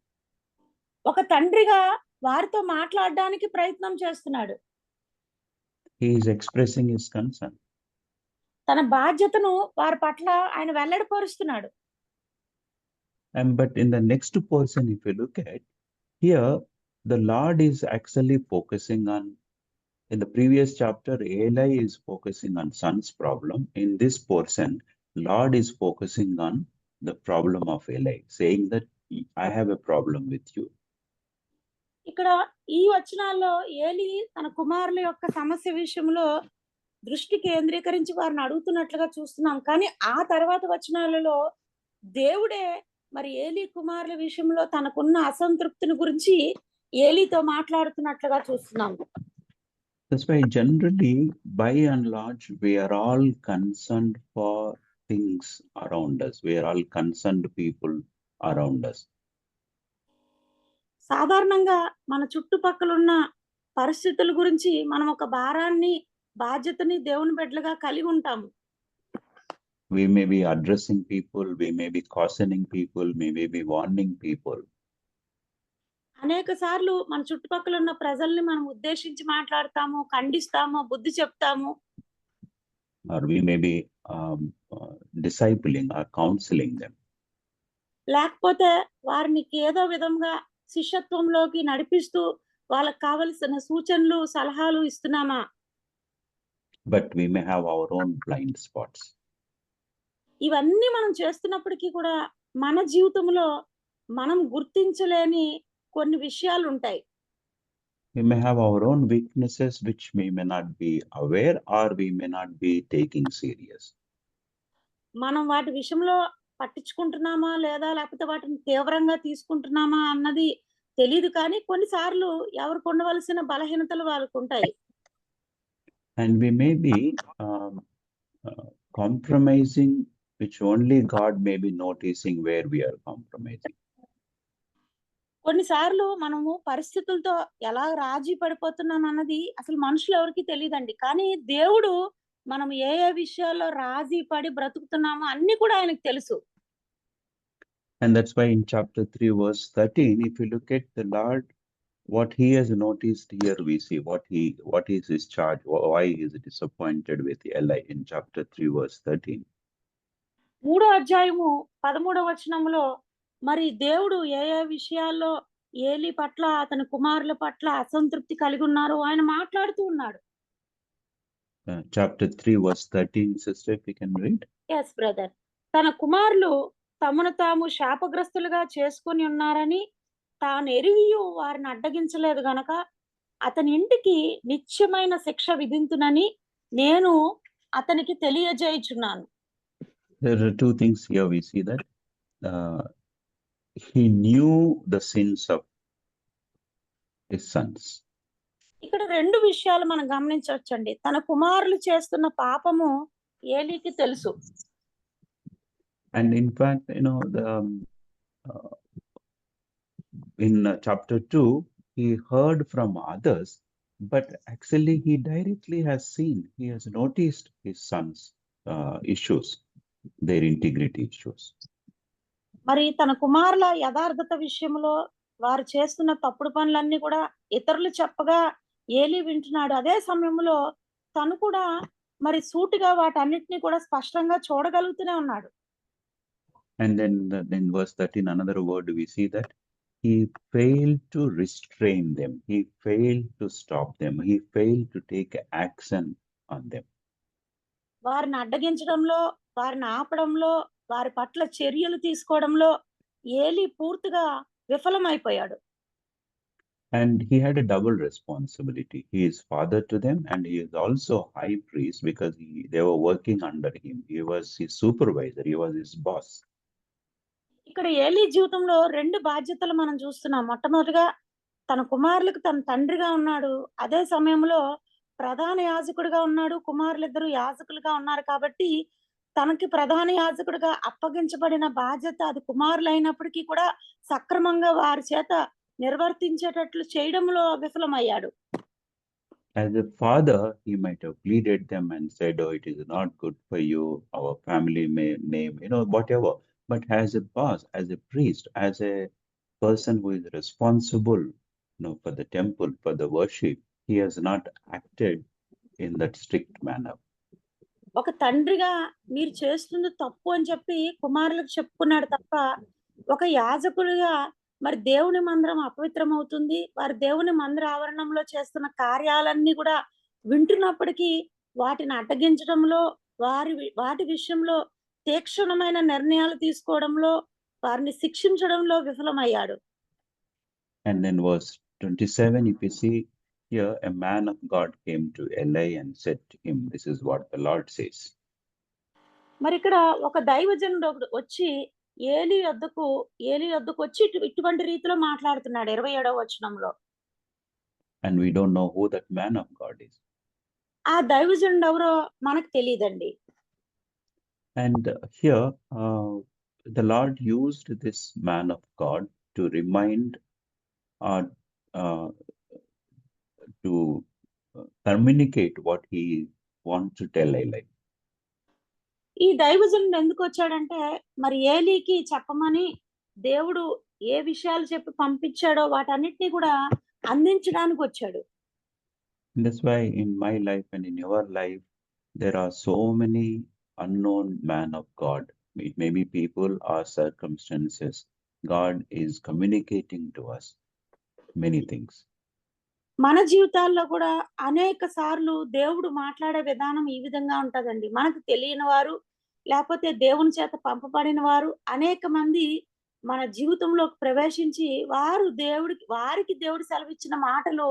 D: ఒక తండ్రిగా వారితో మాట్లాడడానికి ప్రయత్నం చేస్తున్నాడు.
C: He is expressing his concern.
D: తన బాధ్యతను వారి పట్ల ఆయన వెల్లడిపరుస్తున్నాడు.
C: But in the next portion, if you look at here, the Lord is actually focusing on, in the previous chapter, Eli is focusing on son's problem. In this portion, Lord is focusing on the problem of Eli, saying that I have a problem with you.
D: ఇక్కడ ఈ వచనాల్లో ఏలి తన కుమారుల యొక్క సమస్య విషయంలో దృష్టి కేంద్రీకరించి వారిని అడుగుతున్నట్లుగా చూస్తున్నాం. కానీ ఆ తర్వాత వచనాలలో దేవుడే మరి ఏలి కుమారుల విషయంలో తనకున్న అసంతృప్తిని గురించి ఏలితో మాట్లాడుతున్నట్లుగా చూస్తున్నాం.
C: That's why generally, by and large, we are all concerned for things around us. We are all concerned people around us.
D: సాధారణంగా మన చుట్టుపక్కల ఉన్న పరిస్థితుల గురించి మనం ఒక భారాన్ని, బాధ్యతని దేవుని బిడ్డలుగా కలిగి ఉంటాము.
C: We may be addressing people, we may be cautioning people, we may be warning people.
D: అనేక సార్లు మన చుట్టుపక్కల ఉన్న ప్రజల్ని మనం ఉద్దేశించి మాట్లాడతాము, ఖండిస్తాము, బుద్ధి చెప్తాము.
C: Or we may be discipling or counseling them.
D: లేకపోతే వారిని ఏదో విధంగా శిష్యత్వంలోకి నడిపిస్తూ వాళ్ళకి కావలసిన సూచనలు, సలహాలు ఇస్తున్నామా?
C: But we may have our own blind spots.
D: ఇవన్నీ మనం చేస్తున్నప్పటికీ కూడా మన జీవితంలో మనం గుర్తించలేని కొన్ని విషయాలు ఉంటాయి.
C: We may have our own weaknesses which we may not be aware or we may not be taking serious.
D: మనం వాటి విషయంలో పట్టించుకుంటున్నామా లేదా, లేకపోతే వాటిని తీవ్రంగా తీసుకుంటున్నామా అన్నది తెలియదు. కానీ కొన్నిసార్లు ఎవరికి ఉండవలసిన బలహీనతలు వాళ్ళకు ఉంటాయి.
C: And we may be compromising, which only God may be noticing where we are compromising.
D: కొన్నిసార్లు మనము పరిస్థితులతో ఎలా రాజీ పడిపోతున్నాం అన్నది అసలు మనుషులు ఎవరికి తెలియదండి. కానీ దేవుడు మనం ఏ ఏ విషయాల్లో రాజీ పడి బ్రతుకుతున్నామో అన్ని కూడా ఆయనకు తెలుసు.
C: And that's why in chapter 3, verse 13, if you look at the Lord, what he has noticed here, we see what is his charge, why he is disappointed with Eli in chapter 3, verse 13.
D: 3వ అధ్యాయము 13వ వచనంలో మరి దేవుడు ఏ ఏ విషయాల్లో ఏలి పట్ల, అతని కుమారుల పట్ల అసంతృప్తి కలిగి ఉన్నారు ఆయన మాట్లాడుతూ ఉన్నాడు.
C: Chapter 3, verse 13, sister, if you can read.
D: Yes, brother. తన కుమారులు తమను తాము శాపగ్రస్తులుగా చేసుకొని ఉన్నారని తాను ఎరిగియు వారిని అడ్డగించలేదు గనక అతని ఇంటికి నిత్యమైన శిక్ష విధింతునని నేను అతనికి తెలియజేయుచున్నాను.
C: There are two things here. We see that he knew the sins of his sons.
D: ఇక్కడ రెండు విషయాలు మనం గమనించవచ్చండి. తన కుమారులు చేస్తున్న పాపము ఏలీకి తెలుసు.
C: And in fact, in chapter 2, he heard from others, but actually he directly has seen, he has noticed his son's issues, their integrity issues.
D: మరి తన కుమారుల యథార్థత విషయంలో వారు చేస్తున్న తప్పుడు పనులన్నీ కూడా ఇతరులు చెప్పగా ఏలీ వింటున్నాడు. అదే సమయంలో తను కూడా మరి సూటిగా వాటన్నిటిని కూడా స్పష్టంగా చూడగలుగుతూనే ఉన్నాడు.
C: And then in verse 13, another word we see that he failed to restrain them. He failed to stop them. He failed to take action on them.
D: వారిని అడ్డగించడంలో, వారిని ఆపడంలో, వారి పట్ల చర్యలు తీసుకోవడంలో ఏలీ పూర్తిగా విఫలమైపోయాడు.
C: And he had a double responsibility. He is father to them, and he is also high priest because they were working under him. He was his supervisor. He was his boss.
D: ఇక్కడ ఏలీ జీవితంలో 2 బాధ్యతలు మనం చూస్తున్నాం. మొట్టమొదటిగా తన కుమారులకు తన తండ్రిగా ఉన్నాడు. అదే సమయంలో ప్రధాన యాజకుడిగా ఉన్నాడు. కుమారులిద్దరూ యాజకులుగా ఉన్నారు కాబట్టి తనకి ప్రధాన యాజకుడిగా అప్పగించబడిన బాధ్యత అది కుమారులైనప్పటికీ కూడా సక్రమంగా వారి చేత నిర్వర్తించేటట్లు చేయడంలో విఫలమయ్యాడు.
C: As a father, he might have pleaded them and said, "Oh, it is not good for you, our family name, whatever." But as a boss, as a priest, as a person who is responsible, for the temple, for the worship, he has not acted in that strict manner.
D: ఒక తండ్రిగా మీరు చేస్తుంది తప్పు అని చెప్పి కుమారులకు చెప్పుకున్నాడు తప్ప, ఒక యాజకుడిగా మరి దేవుని మందిరం అపవిత్రమవుతుంది, వారి దేవుని మందిర ఆవరణంలో చేస్తున్న కార్యాలన్నీ కూడా వింటున్నప్పటికీ వాటిని అడ్డగించడంలో, వాటి విషయంలో తీక్షణమైన నిర్ణయాలు తీసుకోవడంలో, వారిని శిక్షించడంలో విఫలమయ్యాడు.
C: And then verse 27, if you see here, a man of God came to Eli and said to him, "This is what the Lord says."
D: మరి ఇక్కడ ఒక దైవజనుడు వచ్చి ఏలీ యొద్దకు వచ్చి ఇటువంటి రీతిలో మాట్లాడుతున్నాడు 27వ వచనంలో.
C: And we don't know who that man of God is.
D: ఆ దైవజనుడు ఎవరో మనకు తెలియదండి.
C: And here, the Lord used this man of God to remind or to communicate what he wants to tell Eli.
D: ఈ దైవజనుడు ఎందుకు వచ్చాడంటే మరి ఏలీకి చెప్పమని దేవుడు ఏ విషయాలు చెప్పి పంపించాడో వాటన్నిటిని కూడా అందించడానికి వచ్చాడు.
C: That's why in my life and in your life, there are so many unknown man of God. It may be people or circumstances. God is communicating to us many things.
D: మన జీవితాల్లో కూడా అనేక సార్లు దేవుడు మాట్లాడే విధానం ఈ విధంగా ఉంటదండి. మనకు తెలియని వారు లేకపోతే దేవుని చేత పంపబడిన వారు అనేక మంది మన జీవితంలోకి ప్రవేశించి వారికి దేవుడు సెలవిచ్చిన మాటలు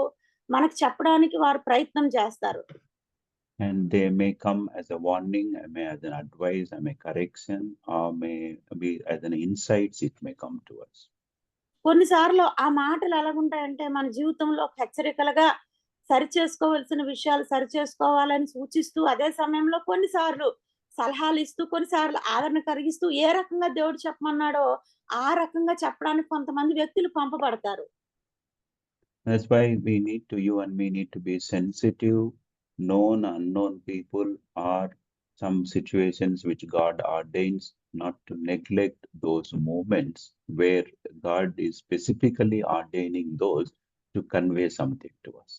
D: మనకు చెప్పడానికి వారు ప్రయత్నం చేస్తారు.
C: And they may come as a warning, may as an advice, may correction, or may be as an insights. It may come to us.
D: కొన్నిసార్లు ఆ మాటలు ఎలాగుంటాయంటే మన జీవితంలో హెచ్చరికలుగా సరిచేసుకోవాల్సిన విషయాలు సరిచేసుకోవాలని సూచిస్తూ, అదే సమయంలో కొన్నిసార్లు సలహాలు ఇస్తూ, కొన్నిసార్లు ఆదరణ కలిగిస్తూ ఏ రకంగా దేవుడు చెప్పమన్నాడో ఆ రకంగా చెప్పడానికి కొంతమంది వ్యక్తులు పంపబడతారు.
C: That's why you and me need to be sensitive. Known, unknown people are some situations which God ordains, not to neglect those moments where God is specifically ordaining those to convey something to us.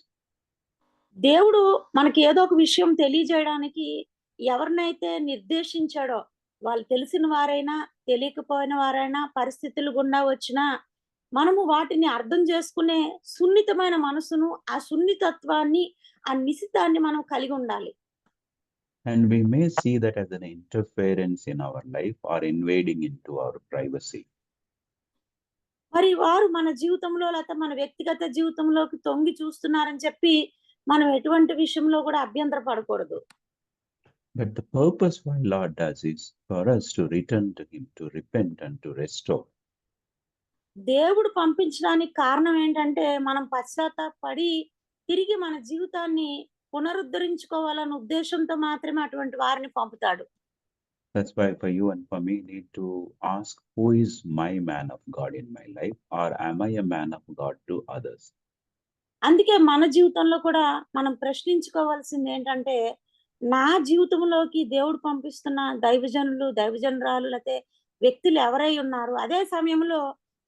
D: దేవుడు మనకి ఏదో ఒక విషయం తెలియజేయడానికి ఎవరినైతే నిర్దేశించాడో, వాళ్ళు తెలిసిన వారైనా తెలియకపోయిన వారైనా పరిస్థితులు గుండా వచ్చినా మనము వాటిని అర్థం చేసుకునే సున్నితమైన మనసును, ఆ సున్నితత్వాన్ని, ఆ నిశితాన్ని మనం కలిగి ఉండాలి.
C: And we may see that as an interference in our life or invading into our privacy.
D: మరి వారు మన జీవితంలో లేకపోతే మన వ్యక్తిగత జీవితంలోకి తొంగి చూస్తున్నారని చెప్పి మనం ఎటువంటి విషయంలో కూడా అభ్యంతర పడకూడదు.
C: But the purpose why Lord does is for us to return to Him, to repent and to restore.
D: దేవుడు పంపించడానికి కారణం ఏంటంటే మనం పశ్చాత్తాపడి తిరిగి మన జీవితాన్ని పునరుద్ధరించుకోవాలన్న ఉద్దేశంతో మాత్రమే అటువంటి వారిని పంపుతాడు.
C: That's why for you and for me, need to ask, who is my man of God in my life, or am I a man of God to others?
D: అందుకే మన జీవితంలో కూడా మనం ప్రశ్నించుకోవాల్సింది ఏంటంటే, నా జీవితంలోకి దేవుడు పంపిస్తున్న దైవజనులు, దైవజనురాలు లేతే వ్యక్తులు ఎవరై ఉన్నారు. అదే సమయంలో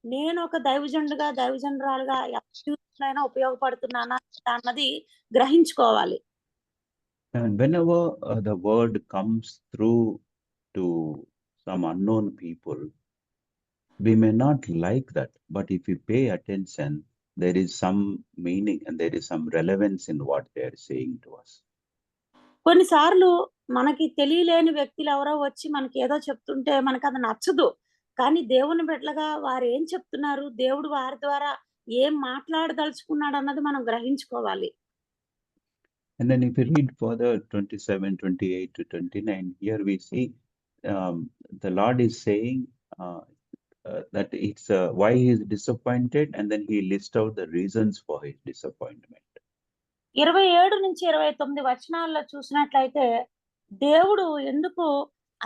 D: నేను ఒక దైవజనుడిగా, దైవజనురాలుగా ఎవరి జీవితంలో అయినా ఉపయోగపడుతున్నానా అన్నది గ్రహించుకోవాలి.
C: And whenever the word comes through to some unknown people, we may not like that, but if we pay attention, there is some meaning and there is some relevance in what they are saying to us.
D: కొన్నిసార్లు మనకి తెలియలేని వ్యక్తులు ఎవరో వచ్చి మనకి ఏదో చెప్తుంటే మనకది నచ్చదు. కానీ దేవుని బిడ్డలుగా వారేం చెప్తున్నారు, దేవుడు వారి ద్వారా ఏం మాట్లాడదలుచుకున్నాడన్నది మనం గ్రహించుకోవాలి.
C: And then if you read further 27, 28 to 29, here we see the Lord is saying that it's why he is disappointed, and then he lists out the reasons for his disappointment.
D: 27-29 వచనాల్లో చూసినట్లయితే దేవుడు ఎందుకు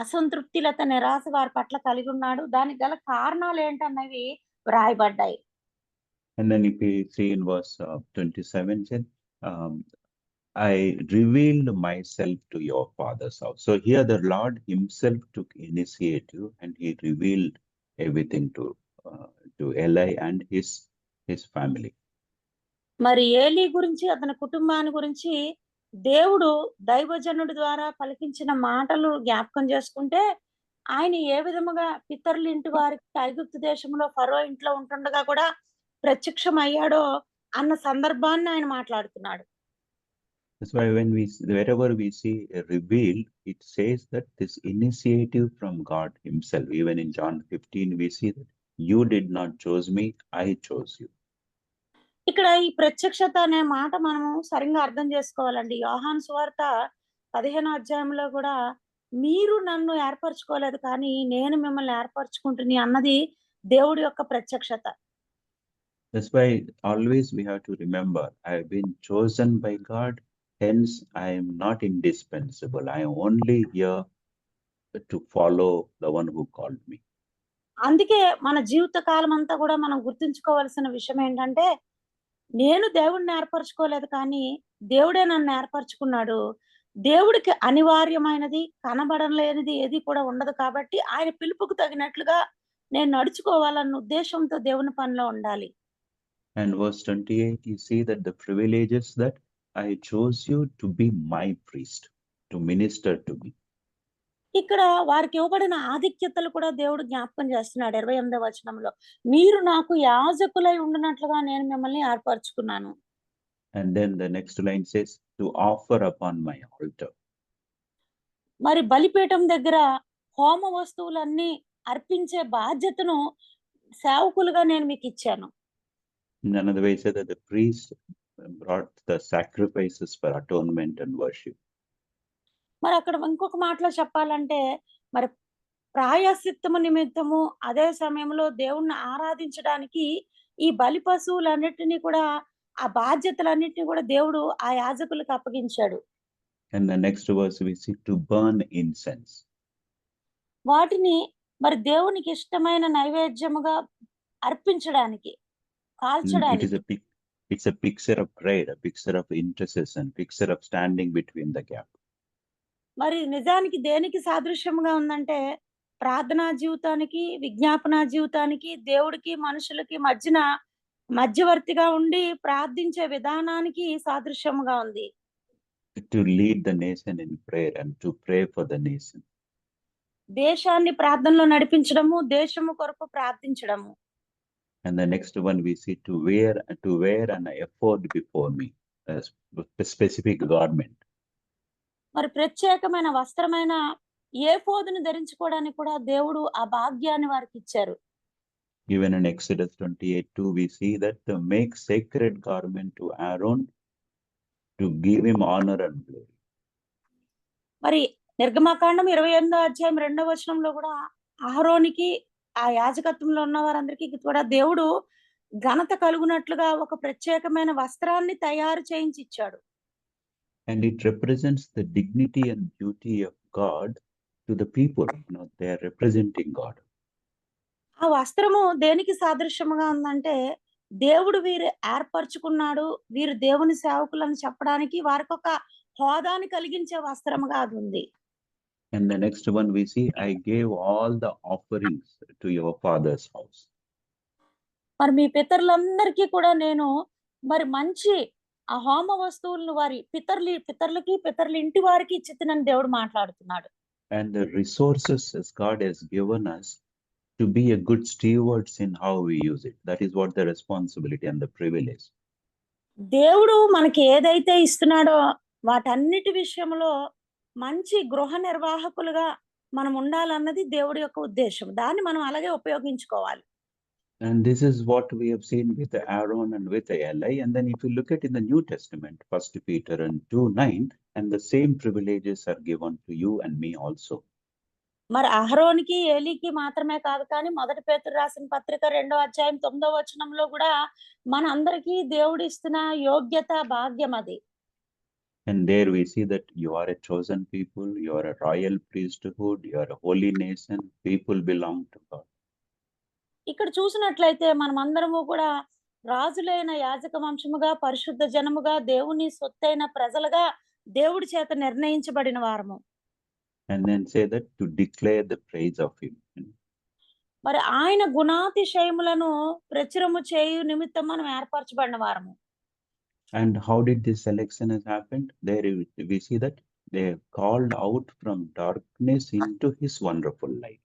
D: అసంతృప్తి లేక నిరాశ వారి పట్ల కలిగి ఉన్నాడు, దానికి గల కారణాలు ఏంటన్నవి వ్రాయబడ్డాయి.
C: And then if we see in verse 27, said, I revealed myself to your father's house. So here the Lord himself took initiative and he revealed everything to Eli and his family.
D: మరి ఏలీ గురించి అతని కుటుంబాన్ని గురించి దేవుడు దైవజనుడి ద్వారా పలికించిన మాటలు జ్ఞాపకం చేసుకుంటే, ఆయన ఏ విధముగా పితరుల ఇంటి వారికి ఐగుప్తు దేశంలో ఫరో ఇంట్లో ఉంటుండగా కూడా ప్రత్యక్షమయ్యాడో అన్న సందర్భాన్ని ఆయన మాట్లాడుతున్నాడు.
C: That's why wherever we see revealed, it says that this initiative from God himself. Even in John 15, we see that you did not choose me, I chose you.
D: ఇక్కడ ఈ ప్రత్యక్షత అనే మాట మనము సరిగ్గా అర్థం చేసుకోవాలండి. యోహాను సువార్త 15వ అధ్యాయంలో కూడా మీరు నన్ను ఏర్పరచుకోలేదు కానీ నేను మిమ్మల్ని ఏర్పరచుకుంటుని అన్నది దేవుడి యొక్క ప్రత్యక్షత.
C: That's why always we have to remember, I have been chosen by God, hence I am not indispensable. I am only here to follow the one who called me.
D: అందుకే మన జీవిత కాలం అంతా కూడా మనం గుర్తుంచుకోవాల్సిన విషయం ఏంటంటే, నేను దేవుడిని ఏర్పరచుకోలేదు కానీ దేవుడే నన్ను ఏర్పరచుకున్నాడు. దేవుడికి అనివార్యమైనది కనబడలేనిది ఏది కూడా ఉండదు కాబట్టి ఆయన పిలుపుకు తగినట్లుగా నేను నడుచుకోవాలన్న ఉద్దేశంతో దేవుని పనిలో ఉండాలి.
C: And verse 28, you see that the privileges that I chose you to be my priest, to minister to me.
D: ఇక్కడ వారికి ఇవ్వబడిన ఆధిక్యతలు కూడా దేవుడు జ్ఞాపకం చేస్తున్నాడు 28వ వచనంలో. మీరు నాకు యాజకులై ఉండునట్లుగా నేను మిమ్మల్ని ఏర్పరచుకున్నాను.
C: And then the next line says, to offer upon my altar.
D: మరి బలిపీఠం దగ్గర హోమ వస్తువులన్నీ అర్పించే బాధ్యతను సేవకులుగా నేను మీకు ఇచ్చాను.
C: In another way, said that the priest brought the sacrifices for atonement and worship.
D: మరి అక్కడ ఇంకొక మాటలో చెప్పాలంటే, మరి ప్రాయశ్చిత్తము నిమిత్తము అదే సమయంలో దేవుణ్ణి ఆరాధించడానికి ఈ బలి పశువులన్నిటినీ కూడా ఆ బాధ్యతలన్నిటిని కూడా దేవుడు ఆ యాజకులకు అప్పగించాడు.
C: And the next verse we see to burn incense.
D: వాటిని మరి దేవునికి ఇష్టమైన నైవేద్యముగా అర్పించడానికి, కాల్చడానికి.
C: It's a picture of prayer, a picture of intercession, picture of standing between the gap.
D: మరి నిజానికి దేనికి సాదృశ్యంగా ఉందంటే, ప్రార్థనా జీవితానికి, విజ్ఞాపన జీవితానికి, దేవుడికి మనుషులకి మధ్యవర్తిగా ఉండి ప్రార్థించే విధానానికి సాదృశ్యంగా ఉంది.
C: To lead the nation in prayer and to pray for the nation.
D: దేశాన్ని ప్రార్థనలో నడిపించడము, దేశము కొరకు ప్రార్థించడము.
C: And the next one we see to wear an ephod before me, a specific garment.
D: మరి ప్రత్యేకమైన వస్త్రమైన ఏఫోదును ధరించుకోవడానికి కూడా దేవుడు ఆ భాగ్యాన్ని వారికి ఇచ్చారు.
C: Even in Exodus 28:2 we see that to make sacred garment to Aaron to give him honor and glory.
D: మరి నిర్గమకాండం 28వ అధ్యాయం 2వ వచనంలో కూడా అహరోనికి ఆ యాజకత్వంలో ఉన్న వారందరికీ కూడా దేవుడు ఘనత కలుగునట్లుగా ఒక ప్రత్యేకమైన వస్త్రాన్ని తయారు చేయించి ఇచ్చాడు.
C: And it represents the dignity and beauty of God to the people. They are representing God.
D: ఆ వస్త్రము దేనికి సాదృశ్యముగా ఉందంటే, దేవుడు వీరు ఏర్పరచుకున్నాడు, వీరు దేవుని సేవకులని చెప్పడానికి వారికొక హోదాని కలిగించే వస్త్రముగా అది ఉంది.
C: And the next one we see, I gave all the offerings to your father's house.
D: మరి మీ పితరులందరికీ కూడా నేను మరి మంచి ఆ హోమ వస్తువులను వారి పితరుల ఇంటి వారికి ఇచ్చితినని దేవుడు మాట్లాడుతున్నాడు.
C: And the resources as God has given us to be a good stewards in how we use it. That is what the responsibility and the privilege.
D: దేవుడు మనకి ఏదైతే ఇస్తున్నాడో వాటన్నిటి విషయంలో మంచి గృహ నిర్వాహకులుగా మనం ఉండాలన్నది దేవుడి యొక్క ఉద్దేశం. దాన్ని మనం అలాగే ఉపయోగించుకోవాలి.
C: And this is what we have seen with Aaron and with Eli. And then if you look at in the New Testament, 1 Peter and 2:9, and the same privileges are given to you and me also.
D: మరి అహరోనికి ఏలీకి మాత్రమే కాదు కానీ మొదటి పేతురు రాసిన పత్రిక 2వ అధ్యాయం 9వ వచనంలో కూడా మన అందరికీ దేవుడు ఇస్తున్న యోగ్యత భాగ్యం అది.
C: And there we see that you are a chosen people, you are a royal priesthood, you are a holy nation, people belong to God.
D: ఇక్కడ చూసినట్లయితే మనమందరము కూడా రాజులైన యాజక వంశముగా, పరిశుద్ధ జనముగా, దేవుని సొత్తైన ప్రజలుగా దేవుడి చేత నిర్ణయించబడిన వారము.
C: And then say that to declare the praise of him.
D: మరి ఆయన గుణాతిశయములను ప్రచురము చేయు నిమిత్తం మనం ఏర్పరచబడిన వారము.
C: And how did this selection has happened? There we see that they are called out from darkness into his wonderful light.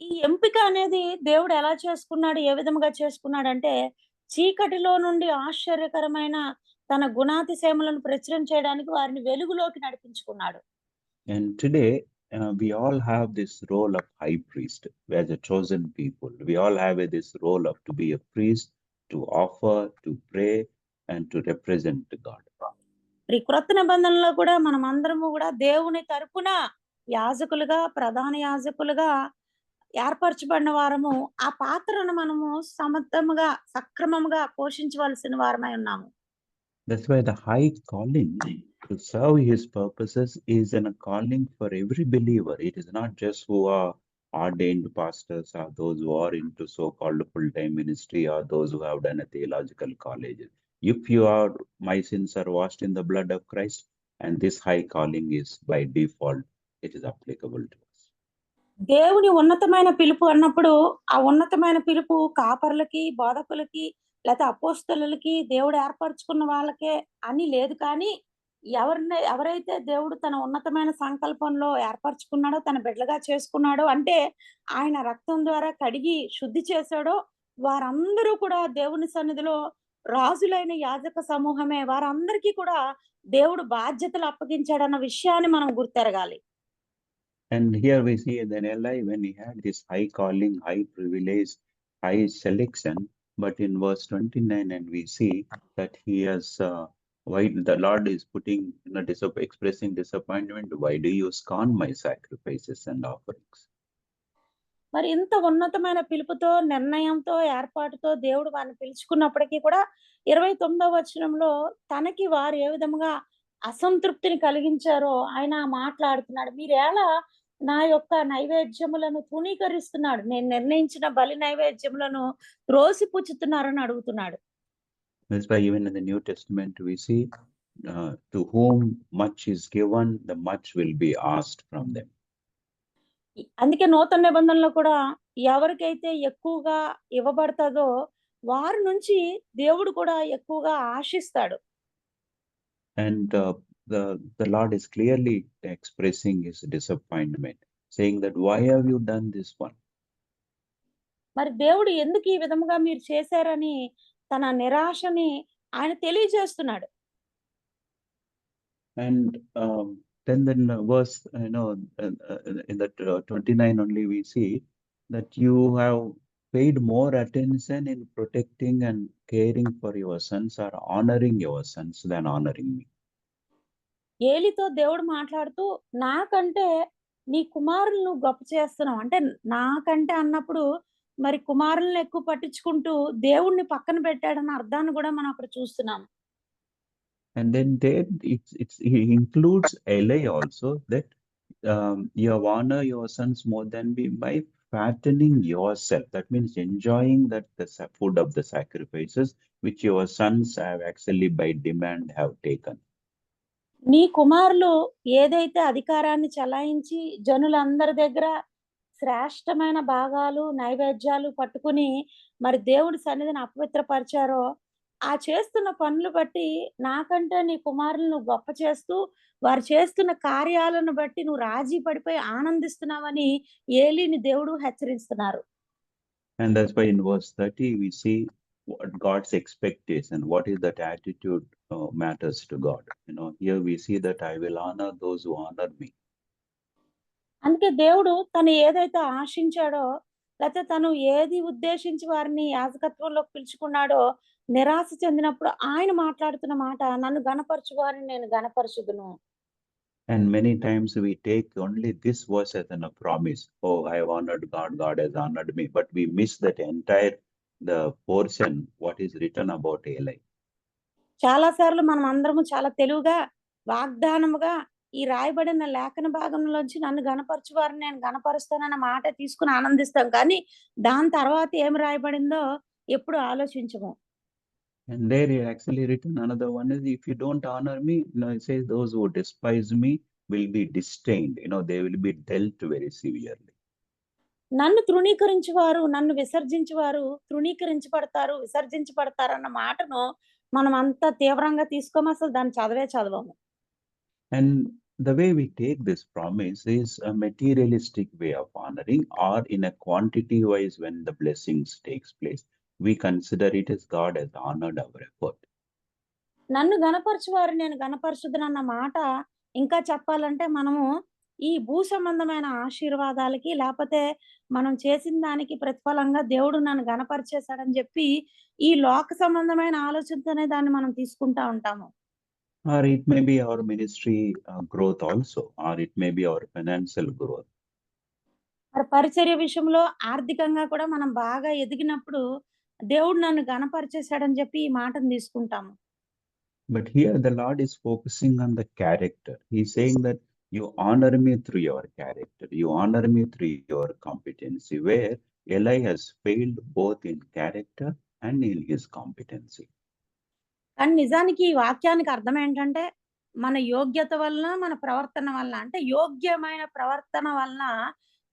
D: ఈ ఎంపిక అనేది దేవుడు ఎలా చేసుకున్నాడు, ఏ విధముగా చేసుకున్నాడంటే, చీకటిలో నుండి ఆశ్చర్యకరమైన తన గుణాతిశయములను ప్రచురం చేయడానికి వారిని వెలుగులోకి నడిపించుకున్నాడు.
C: And today we all have this role of high priest as a chosen people. We all have this role of to be a priest, to offer, to pray, and to represent God.
D: ఈ క్రొత్త నిబంధనలో కూడా మనం అందరము కూడా దేవుని తరపున యాజకులుగా, ప్రధాన యాజకులుగా ఏర్పరచబడిన వారము. ఆ పాత్రను మనము సమర్థముగా, సక్రమముగా పోషించవలసిన వారమై ఉన్నాము.
C: That's why the high calling to serve his purposes is a calling for every believer. It is not just who are ordained pastors or those who are into so-called full-time ministry or those who have done a theological college. If you are, my sins are washed in the blood of Christ, and this high calling is by default, it is applicable to us.
D: దేవుని ఉన్నతమైన పిలుపు అన్నప్పుడు ఆ ఉన్నతమైన పిలుపు కాపర్లకి, బోధకులకి, లేకపోతే అపోస్తలులకి, దేవుడు ఏర్పరచుకున్న వాళ్ళకే అని లేదు. కానీ ఎవరైతే దేవుడు తన ఉన్నతమైన సంకల్పంలో ఏర్పరచుకున్నాడో, తన బిడ్డలుగా చేసుకున్నాడో, అంటే ఆయన రక్తం ద్వారా కడిగి శుద్ధి చేశాడో, వారందరూ కూడా దేవుని సన్నిధిలో రాజులైన యాజక సమూహమే. వారందరికీ కూడా దేవుడు బాధ్యతలు అప్పగించాడన్న విషయాన్ని మనం గుర్తెరగాలి.
C: And here we see that Eli, when he had this high calling, high privilege, high selection, but in verse 29, and we see that he has, why the Lord is putting, expressing disappointment. Why do you scorn my sacrifices and offerings?
D: మరి ఇంత ఉన్నతమైన పిలుపుతో, నిర్ణయంతో, ఏర్పాటుతో దేవుడు వారిని పిలుచుకున్నప్పటికీ కూడా 29వ వచనంలో తనకి వారు ఏ విధముగా అసంతృప్తిని కలిగించారో ఆయన మాట్లాడుతున్నాడు. మీరేలా నా యొక్క నైవేద్యములను తృణీకరిస్తున్నాడు, నేను నిర్ణయించిన బలి నైవేద్యములను త్రోసిపుచ్చుతున్నారని అడుగుతున్నాడు.
C: That's why even in the New Testament we see, to whom much is given, the much will be asked from them.
D: అందుకే నూతన నిబంధనలో కూడా ఎవరికైతే ఎక్కువగా ఇవ్వబడతాదో వారి నుంచి దేవుడు కూడా ఎక్కువగా ఆశిస్తాడు.
C: And the Lord is clearly expressing his disappointment, saying that why have you done this one?
D: మరి దేవుడు ఎందుకు ఈ విధముగా మీరు చేశారని తన నిరాశని ఆయన తెలియజేస్తున్నాడు.
C: And then verse, in that 29 only we see that you have paid more attention in protecting and caring for your sons or honoring your sons than honoring me.
D: ఏలితో దేవుడు మాట్లాడుతూ నాకంటే నీ కుమారులను గొప్ప చేస్తున్నావు అంటే, నాకంటే అన్నప్పుడు మరి కుమారులను ఎక్కువ పట్టించుకుంటూ దేవుణ్ణి పక్కన పెట్టాడన్న అర్థాన్ని కూడా మనం అక్కడ చూస్తున్నాం.
C: And then there it includes Eli also, that you honor your sons more than me by fattening yourself. That means enjoying that food of the sacrifices which your sons have actually by demand have taken.
D: నీ కుమారులు ఏదైతే అధికారాన్ని చలాయించి జనులందరి దగ్గర శ్రేష్టమైన భాగాలు నైవేద్యాలు పట్టుకుని మరి దేవుడి సన్నిధిని అపవిత్రపరిచారో ఆ చేస్తున్న పనులు బట్టి నాకంటే నీ కుమారులు నువ్వు గొప్ప చేస్తూ వారు చేస్తున్న కార్యాలను బట్టి నువ్వు రాజీ పడిపోయి ఆనందిస్తున్నావని ఏలీని దేవుడు హెచ్చరిస్తున్నారు.
C: And that's why in verse 30 we see what God's expectation, what is that attitude matters to God. Here we see that I will honor those who honor me.
D: అందుకే దేవుడు తను ఏదైతే ఆశించాడో లేకపోతే తను ఏది ఉద్దేశించి వారిని యాజకత్వంలోకి పిలుచుకున్నాడో నిరాశ చెందినప్పుడు ఆయన మాట్లాడుతున్న మాట, నన్ను గణపరచు వారిని నేను గణపరచుదును.
C: And many times we take only this verse as a promise. Oh, I have honored God, God has honored me. But we miss that entire the portion what is written about Eli.
D: చాలా సార్లు మనం అందరము చాలా తెలివిగా వాగ్దానముగా ఈ రాయబడిన లేఖన భాగంలోంచి నన్ను గణపరచు వారిని నేను గణపరుస్తానన్న మాట తీసుకుని ఆనందిస్తాం, కానీ దాని తర్వాత ఏం రాయబడిందో ఎప్పుడు ఆలోచించము.
C: And there is actually written another one is, if you don't honor me, it says those who despise me will be disdained. They will be dealt very severely.
D: నన్ను తృణీకరించువారు నన్ను విసర్జించువారు తృణీకరించబడతారు విసర్జించబడతారన్న మాటను మనం అంత తీవ్రంగా తీసుకోము, అసలు దాన్ని చదవము.
C: And the way we take this promise is a materialistic way of honoring, or in a quantity wise when the blessings takes place, we consider it as God has honored our effort.
D: నన్ను గణపరచువారు నేను గణపరచుదునన్న మాట ఇంకా చెప్పాలంటే మనము ఈ భూ సంబంధమైన ఆశీర్వాదాలకి లేకపోతే మనం చేసిన దానికి ప్రతిఫలంగా దేవుడు నన్ను గణపరిచేశాడని చెప్పి ఈ లోక సంబంధమైన ఆలోచనతోనే దాన్ని మనం తీసుకుంటా ఉంటాము.
C: Or it may be our ministry growth also, or it may be our financial growth.
D: మరి పరిచర్య విషయంలో ఆర్థికంగా కూడా మనం బాగా ఎదిగినప్పుడు దేవుడు నన్ను గణపరిచేశాడని చెప్పి ఈ మాటను తీసుకుంటాము.
C: But here the Lord is focusing on the character. He's saying that you honor me through your character, you honor me through your competency, where Eli has failed both in character and in his competency.
D: కానీ నిజానికి ఈ వాక్యానికి అర్థం ఏంటంటే మన యోగ్యత వలన మన ప్రవర్తన వలన, అంటే యోగ్యమైన ప్రవర్తన వలన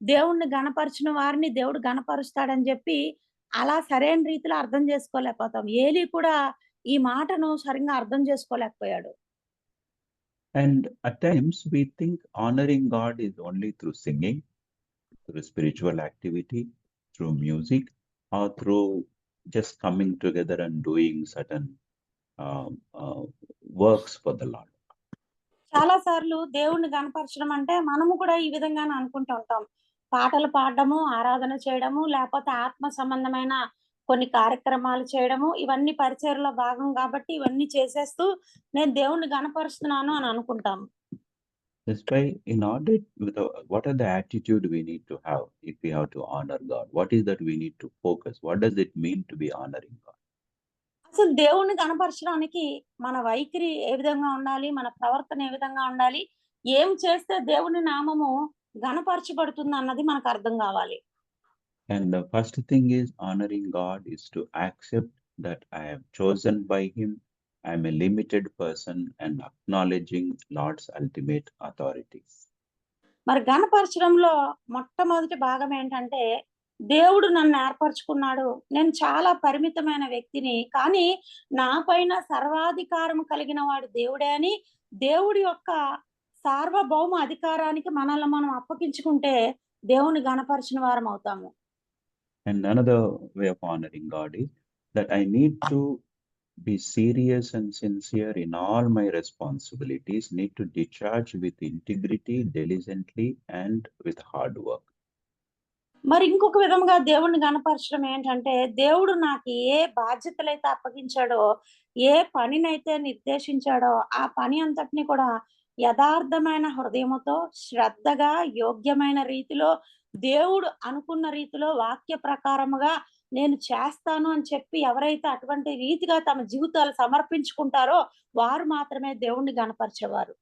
D: దేవుణ్ణి గణపరిచిన వారిని దేవుడు గణపరుస్తాడని చెప్పి అలా సరైన రీతిలో అర్థం చేసుకోలేకపోతాం. ఏలీ కూడా ఈ మాటను సరిగ్గా అర్థం చేసుకోలేకపోయాడు.
C: And at times we think honoring God is only through singing, through spiritual activity, through music, or through just coming together and doing certain works for the Lord.
D: చాలా సార్లు దేవుణ్ణి గణపరచడం అంటే మనము కూడా ఈ విధంగానే అనుకుంటూ ఉంటాం. పాటలు పాడడము, ఆరాధన చేయడము, లేకపోతే ఆత్మ సంబంధమైన కొన్ని కార్యక్రమాలు చేయడము, ఇవన్నీ పరిచర్యలో భాగం కాబట్టి ఇవన్నీ చేసేస్తూ నేను దేవుణ్ణి గణపరుస్తున్నాను అని అనుకుంటాము.
C: That's why in order, what are the attitude we need to have if we have to honor God? What is that we need to focus? What does it mean to be honoring God?
D: అసలు దేవుణ్ణి గణపరచడానికి మన వైఖరి ఏ విధంగా ఉండాలి, మన ప్రవర్తన ఏ విధంగా ఉండాలి, ఏం చేస్తే దేవుని నామము గణపరచబడుతుంది అన్నది మనకు అర్థం కావాలి.
C: And the first thing is honoring God is to accept that I am chosen by him, I am a limited person, and acknowledging Lord's ultimate authority.
D: మరి గణపరచడంలో మొట్టమొదటి భాగం ఏంటంటే దేవుడు నన్ను ఏర్పరచుకున్నాడు, నేను చాలా పరిమితమైన వ్యక్తిని, కానీ నా పైన సర్వాధికారం కలిగిన వాడు దేవుడే అని దేవుడి యొక్క సార్వభౌమ అధికారానికి మనల్ని మనం అప్పగించుకుంటే దేవుని గణపరిచిన వారం అవుతాము.
C: And another way of honoring God is that I need to be serious and sincere in all my responsibilities, need to discharge with integrity, diligently, and with hard work.
D: మరి ఇంకొక విధంగా దేవుణ్ణి గణపరచడం ఏంటంటే దేవుడు నాకు ఏ బాధ్యతలైతే అప్పగించాడో, ఏ పనినైతే నిర్దేశించాడో ఆ పని అంతటిని కూడా యథార్థమైన హృదయముతో శ్రద్ధగా యోగ్యమైన రీతిలో దేవుడు అనుకున్న రీతిలో వాక్య ప్రకారముగా నేను చేస్తాను అని చెప్పి ఎవరైతే అటువంటి రీతిగా తమ జీవితాలు సమర్పించుకుంటారో వారు మాత్రమే దేవుణ్ణి గణపరిచేవారు.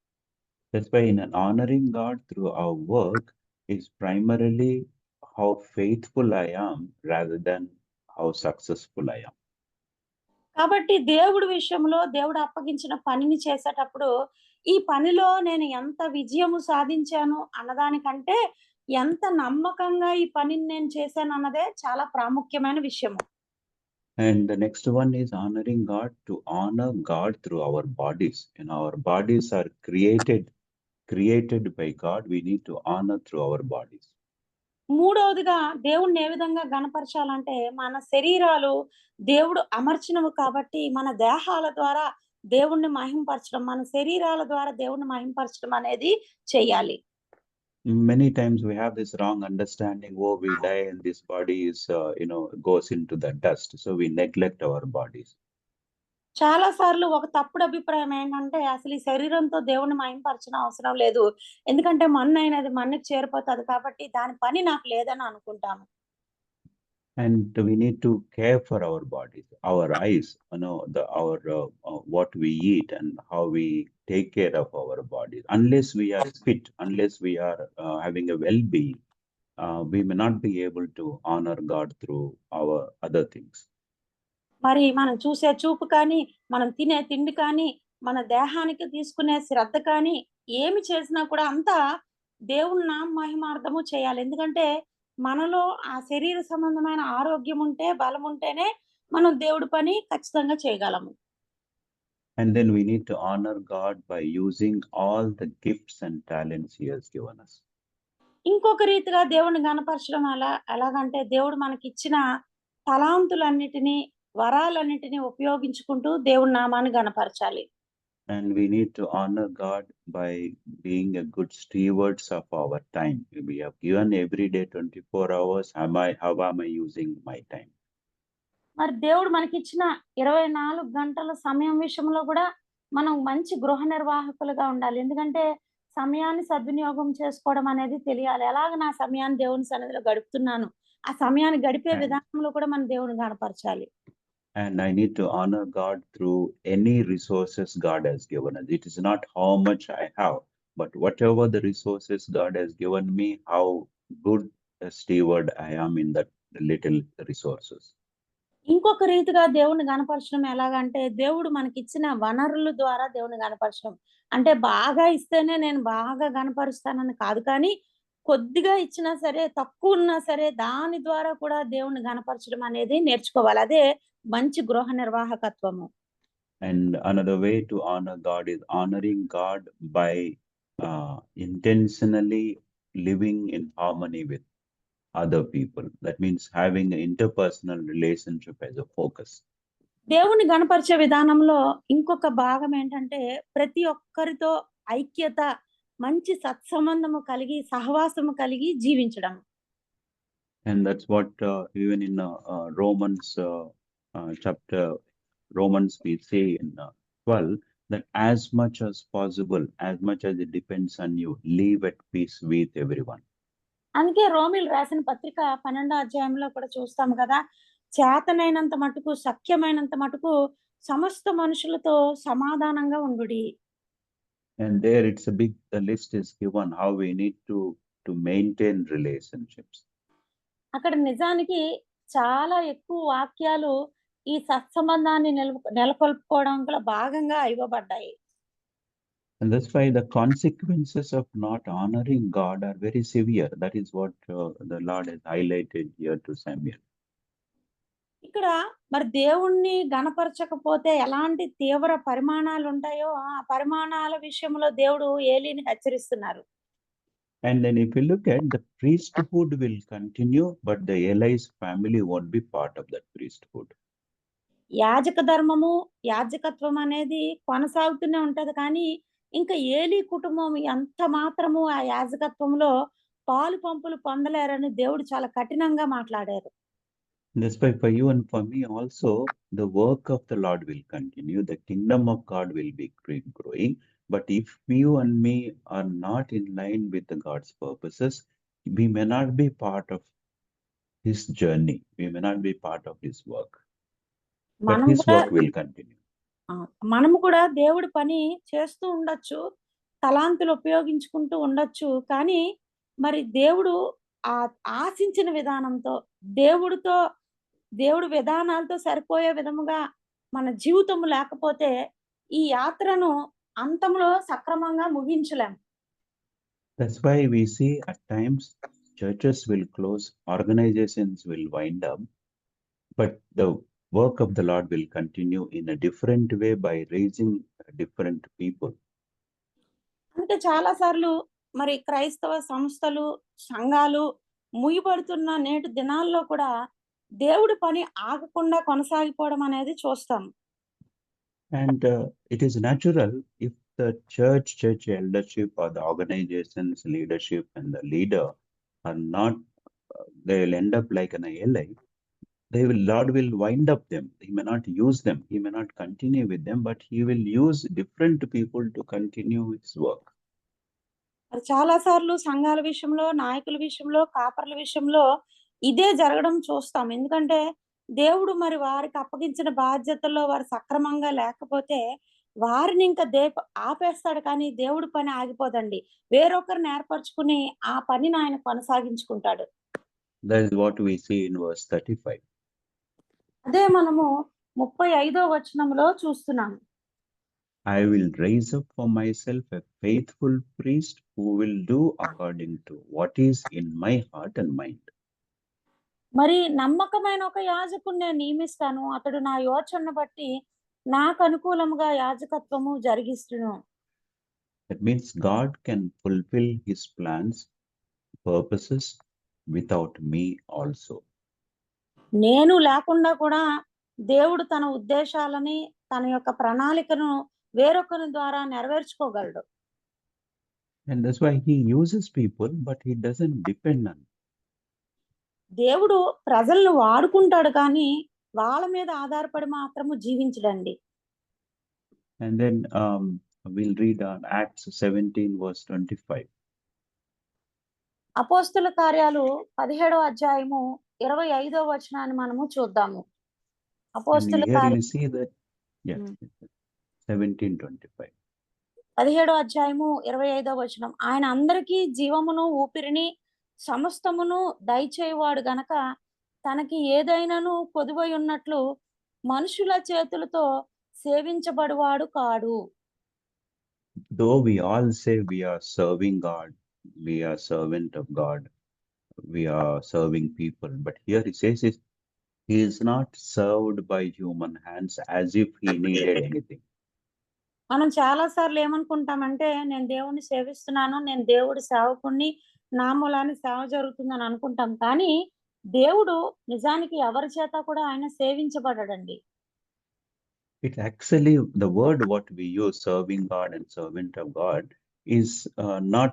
C: That's why in an honoring God through our work is primarily how faithful I am rather than how successful I am.
D: కాబట్టి దేవుడి విషయంలో దేవుడు అప్పగించిన పనిని చేసేటప్పుడు ఈ పనిలో నేను ఎంత విజయము సాధించాను అన్నదానికంటే ఎంత నమ్మకంగా ఈ పనిని నేను చేశాను అన్నదే చాలా ప్రాముఖ్యమైన విషయము.
C: And the next one is honoring God to honor God through our bodies. And our bodies are created by God. We need to honor through our bodies.
D: మూడవదిగా దేవుణ్ణి ఏ విధంగా గణపరచాలంటే మన శరీరాలు దేవుడు అమర్చినవి కాబట్టి మన దేహాల ద్వారా దేవుణ్ణి మహింపరచడం, మన శరీరాల ద్వారా దేవుణ్ణి మహింపరచడం అనేది చేయాలి.
C: Many times we have this wrong understanding, oh, we die and this body is, goes into the dust. So we neglect our bodies.
D: చాలా సార్లు ఒక తప్పుడు అభిప్రాయం ఏంటంటే అసలు ఈ శరీరంతో దేవుణ్ణి మహింపరచడం అవసరం లేదు, ఎందుకంటే మన్ను అయినది మన్నుకి చేరిపోతుంది కాబట్టి దాని పని నాకు లేదని అనుకుంటాము.
C: And we need to care for our bodies, our eyes, what we eat and how we take care of our bodies. Unless we are fit, unless we are having a well-being, we may not be able to honor God through our other things.
D: మరి మనం చూసే చూపు కానీ, మనం తినే తిండి కానీ, మన దేహానికి తీసుకునే శ్రద్ధ కానీ ఏమి చేసినా కూడా అంతా దేవుని నామ మహిమార్థము చేయాలి. ఎందుకంటే మనలో ఆ శరీర సంబంధమైన ఆరోగ్యం ఉంటే, బలం ఉంటేనే మనం దేవుడి పని ఖచ్చితంగా చేయగలము.
C: And then we need to honor God by using all the gifts and talents He has given us.
D: ఇంకొక రీతిగా దేవుణ్ణి గణపరచడం ఎలాగంటే దేవుడు మనకిచ్చిన తలాంతులన్నిటినీ, వరాలన్నిటినీ ఉపయోగించుకుంటూ దేవుడి నామాన్ని గణపరచాలి.
C: And we need to honor God by being a good stewards of our time. We have given every day 24 hours. How am I using my time?
D: మరి దేవుడు మనకిచ్చిన 24 గంటల సమయం విషయంలో కూడా మనం మంచి గృహ నిర్వాహకులుగా ఉండాలి. ఎందుకంటే సమయాన్ని సద్వినియోగం చేసుకోవడం అనేది తెలియాలి. ఎలాగ నా సమయాన్ని దేవుని సన్నిధిలో గడుపుతున్నాను, ఆ సమయాన్ని గడిపే విధానంలో కూడా మనం దేవుని గణపరచాలి.
C: And I need to honor God through any resources God has given us. It is not how much I have, but whatever the resources God has given me, how good a steward I am in that little resources.
D: ఇంకొక రీతిగా దేవుణ్ణి గణపరచడం ఎలాగంటే దేవుడు మనకిచ్చిన వనరుల ద్వారా దేవుని గణపరచడం. అంటే బాగా ఇస్తేనే నేను బాగా గణపరుస్తానని కాదు, కానీ కొద్దిగా ఇచ్చినా సరే, తక్కువ ఉన్నా సరే దాని ద్వారా కూడా దేవుణ్ణి గణపరచడం అనేది నేర్చుకోవాలి. అదే మంచి గృహ నిర్వాహకత్వము.
C: And another way to honor God is honoring God by intentionally living in harmony with other people. That means having an interpersonal relationship as a focus.
D: దేవుని గణపరిచే విధానంలో ఇంకొక భాగం ఏంటంటే ప్రతి ఒక్కరితో ఐక్యత, మంచి సత్సంబంధము కలిగి, సహవాసము కలిగి జీవించడం.
C: And that's what even in Romans chapter Romans we say in 12 that as much as possible, as much as it depends on you, live at peace with everyone.
D: అందుకే రోమిలు రాసిన పత్రిక 12వ అధ్యాయంలో కూడా చూస్తాం కదా, చేతనైనంత మటుకు, సఖ్యమైనంత మటుకు సమస్త మనుషులతో సమాధానంగా ఉండుడి.
C: And there it's the list is given how we need to maintain relationships.
D: అక్కడ నిజానికి చాలా ఎక్కువ వాక్యాలు ఈ సత్సంబంధాన్ని నెలకొల్పుకోవడం గల భాగంగా ఇవ్వబడ్డాయి.
C: And that's why the consequences of not honoring God are very severe. That is what the Lord has highlighted here to Samuel.
D: ఇక్కడ మరి దేవుణ్ణి గణపరచకపోతే ఎలాంటి తీవ్ర పరిమాణాలు ఉంటాయో ఆ పరిమాణాల విషయంలో దేవుడు ఏలీని హెచ్చరిస్తున్నారు.
C: And then if you look at the priesthood will continue, but the Eli's family won't be part of that priesthood.
D: యాజక ధర్మము, యాజకత్వం అనేది కొనసాగుతూనే ఉంటది, కానీ ఇంకా ఏలీ కుటుంబం ఎంత మాత్రము ఆ యాజకత్వంలో పాలు పంపులు పొందలేరని దేవుడు చాలా కఠినంగా మాట్లాడారు.
C: That's why for you and for me also, the work of the Lord will continue. The kingdom of God will be growing. But if you and me are not in line with the God's purposes, we may not be part of His journey. We may not be part of His work. But His work will continue.
D: మనము కూడా దేవుడి పని చేస్తూ ఉండొచ్చు, తలాంతులు ఉపయోగించుకుంటూ ఉండొచ్చు. కానీ మరి దేవుడు ఆశించిన విధానంతో, దేవుడి విధానాలతో సరిపోయే విధముగా మన జీవితం లేకపోతే ఈ యాత్రను అంతంలో సక్రమంగా ముగించలేం.
C: That's why we see at times churches will close, organizations will wind up, but the work of the Lord will continue in a different way by raising different people.
D: అంటే చాలా సార్లు మరి క్రైస్తవ సంస్థలు, సంఘాలు మూయబడుతున్న నేటి దినాల్లో కూడా దేవుడి పని ఆగకుండా కొనసాగిపోవడం అనేది చూస్తాం.
C: And it is natural if the church eldership or the organization's leadership and the leader are not, they will end up like an ALI. Lord will wind up them. He may not use them. He may not continue with them, but he will use different people to continue his work.
D: మరి చాలా సార్లు సంఘాల విషయంలో, నాయకుల విషయంలో, కాపర్ల విషయంలో ఇదే జరగడం చూస్తాం. ఎందుకంటే దేవుడు మరి వారికి అప్పగించిన బాధ్యతల్లో వారు సక్రమంగా లేకపోతే వారిని ఇంకా ఆపేస్తాడు, కానీ దేవుడి పని ఆగిపోదండి. వేరొకరిని ఏర్పరచుకుని ఆ పనిని ఆయన కొనసాగించుకుంటాడు.
C: That is what we see in verse 35.
D: అదే మనము 35వ వచనంలో చూస్తున్నాము.
C: I will raise up for myself a faithful priest who will do according to what is in my heart and mind.
D: మరి నమ్మకమైన ఒక యాజకుడిని నేను నియమిస్తాను. అతడు నా యోచనను బట్టి నాకు అనుకూలముగా యాజకత్వము జరిగిస్తును.
C: That means God can fulfill his plans, purposes without me also.
D: నేను లేకుండా కూడా దేవుడు తన ఉద్దేశాలని, తన యొక్క ప్రణాళికను వేరొకరి ద్వారా నెరవేర్చుకోగలడు.
C: And that's why he uses people, but he doesn't depend on them.
D: దేవుడు ప్రజలను వాడుకుంటాడు, కానీ వాళ్ళ మీద ఆధారపడి మాత్రము జీవించడండి.
C: And then we'll read on Acts 17 verse 25.
D: అపోస్తుల కార్యాలు 17వ అధ్యాయము 25వ వచనాన్ని మనము చూద్దాము. అపోస్తుల
C: And here
D: కార్యాలు
C: you see that, yeah, 17:25.
D: 17వ అధ్యాయము 25వ వచనం. ఆయన అందరికీ జీవమును ఊపిరిని సమస్తమును దయచేయువాడు గనక తనకి ఏదైనాను కొదువై ఉన్నట్లు మనుషుల చేతులతో సేవించబడువాడు కాడు.
C: Though we all say we are serving God, we are servant of God, we are serving people, but here he says he is not served by human hands as if he needed anything.
D: మనం చాలా సార్లు ఏమనుకుంటామంటే, నేను దేవుణ్ణి సేవిస్తున్నాను, నేను దేవుడి సేవకుణ్ణి, నా మూలాన్ని సేవ జరుగుతుందని అనుకుంటాం. కానీ దేవుడు నిజానికి ఎవరి చేత కూడా ఆయన సేవించబడడండి.
C: It actually, the word what we use, serving God and servant of God, is not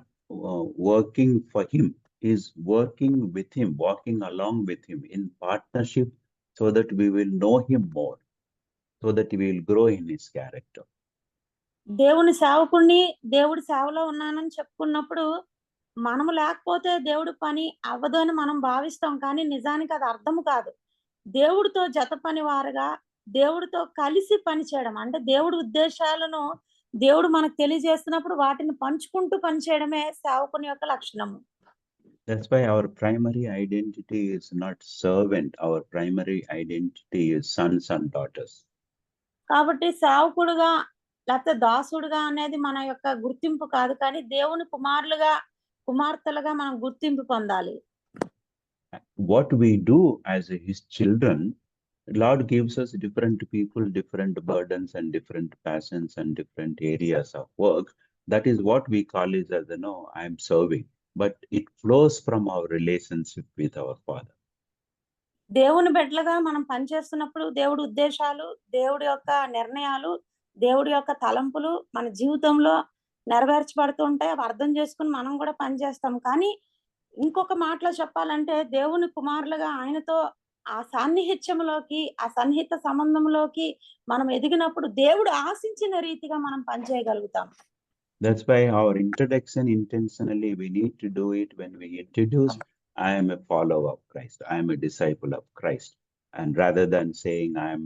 C: working for him, is working with him, walking along with him in partnership so that we will know him more, so that we will grow in his character.
D: దేవుని సేవకుణ్ణి, దేవుడి సేవలో ఉన్నానని చెప్పుకున్నప్పుడు మనము లేకపోతే దేవుడి పని అవ్వదు అని మనం భావిస్తాం. కానీ నిజానికి అది అర్థము కాదు. దేవుడితో జత పని వారుగా, దేవుడితో కలిసి పని చేయడం, అంటే దేవుడి ఉద్దేశాలను దేవుడు మనకు తెలియజేస్తున్నప్పుడు వాటిని పంచుకుంటూ పని చేయడమే సేవకుని యొక్క లక్షణము.
C: That's why our primary identity is not servant, our primary identity is sons and daughters.
D: కాబట్టి సేవకుడుగా లేకపోతే దాసుడుగా అనేది మన యొక్క గుర్తింపు కాదు, కానీ దేవుని కుమారులుగా, కుమార్తెలుగా మనం గుర్తింపు పొందాలి.
C: What we do as his children, Lord gives us different people, different burdens and different passions and different areas of work. That is what we call it as, I am serving, but it flows from our relationship with our Father.
D: దేవుని బిడ్డలుగా మనం పనిచేస్తున్నప్పుడు దేవుడి ఉద్దేశాలు, దేవుడి యొక్క నిర్ణయాలు, దేవుడి యొక్క తలంపులు మన జీవితంలో నెరవేర్చబడుతూ ఉంటాయి. అవి అర్థం చేసుకుని మనం కూడా పనిచేస్తాం. కానీ ఇంకొక మాటలో చెప్పాలంటే, దేవుని కుమారులుగా ఆయనతో ఆ సాన్నిహిత్యంలోకి, ఆ సన్నిహిత సంబంధంలోకి మనం ఎదిగినప్పుడు దేవుడు ఆశించిన రీతిగా మనం పనిచేయగలుగుతాం.
C: That's why our introduction intentionally we need to do it when we introduce, I am a follower of Christ, I am a disciple of Christ. And rather than saying I am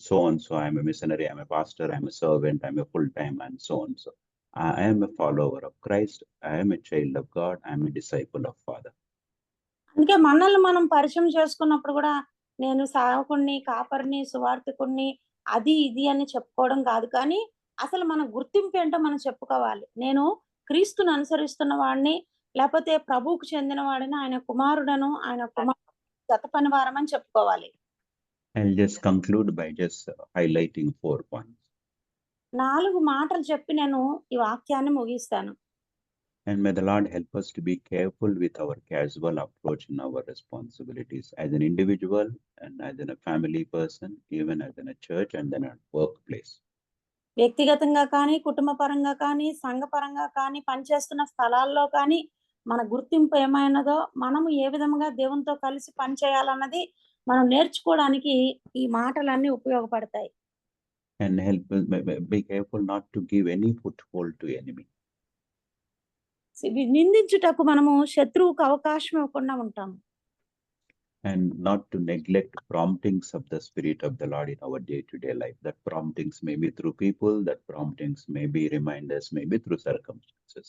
C: so and so, I am a missionary, I am a pastor, I am a servant, I am a full-time, and so on. So I am a follower of Christ. I am a child of God. I am a disciple of Father.
D: అందుకే మనల్ని మనం పరిచయం చేసుకున్నప్పుడు కూడా నేను సేవకుడిని, కాపరిని, సువార్థికుడిని, అది ఇది అని చెప్పుకోవడం కాదు. కానీ అసలు మన గుర్తింపు ఏంటో మనం చెప్పుకోవాలి. నేను క్రీస్తుని అనుసరిస్తున్న వాడిని, లేకపోతే ప్రభువుకు చెందిన వాడిని, ఆయన కుమారుడను, ఆయన జత పనివారం అని చెప్పుకోవాలి.
C: I'll just conclude by just highlighting 4 points.
D: 4 మాటలు చెప్పి నేను ఈ వాక్యాన్ని ముగిస్తాను.
C: And may the Lord help us to be careful with our casual approach in our responsibilities as an individual and as in a family person, even as in a church and then at workplace.
D: వ్యక్తిగతంగా కానీ, కుటుంబ పరంగా కానీ, సంఘ పరంగా కానీ, పనిచేస్తున్న స్థలాల్లో కానీ మన గుర్తింపు ఏమైనదో, మనము ఏ విధంగా దేవునితో కలిసి పనిచేయాలన్నది మనం నేర్చుకోవడానికి ఈ మాటలన్నీ ఉపయోగపడతాయి.
C: And help us be careful not to give any foothold to enemy.
D: నిందించుటకు మనము శత్రువుకు అవకాశం ఇవ్వకుండా ఉంటాము.
C: And not to neglect promptings of the Spirit of the Lord in our day-to-day life. That promptings may be through people, that promptings may be reminders, maybe through circumstances.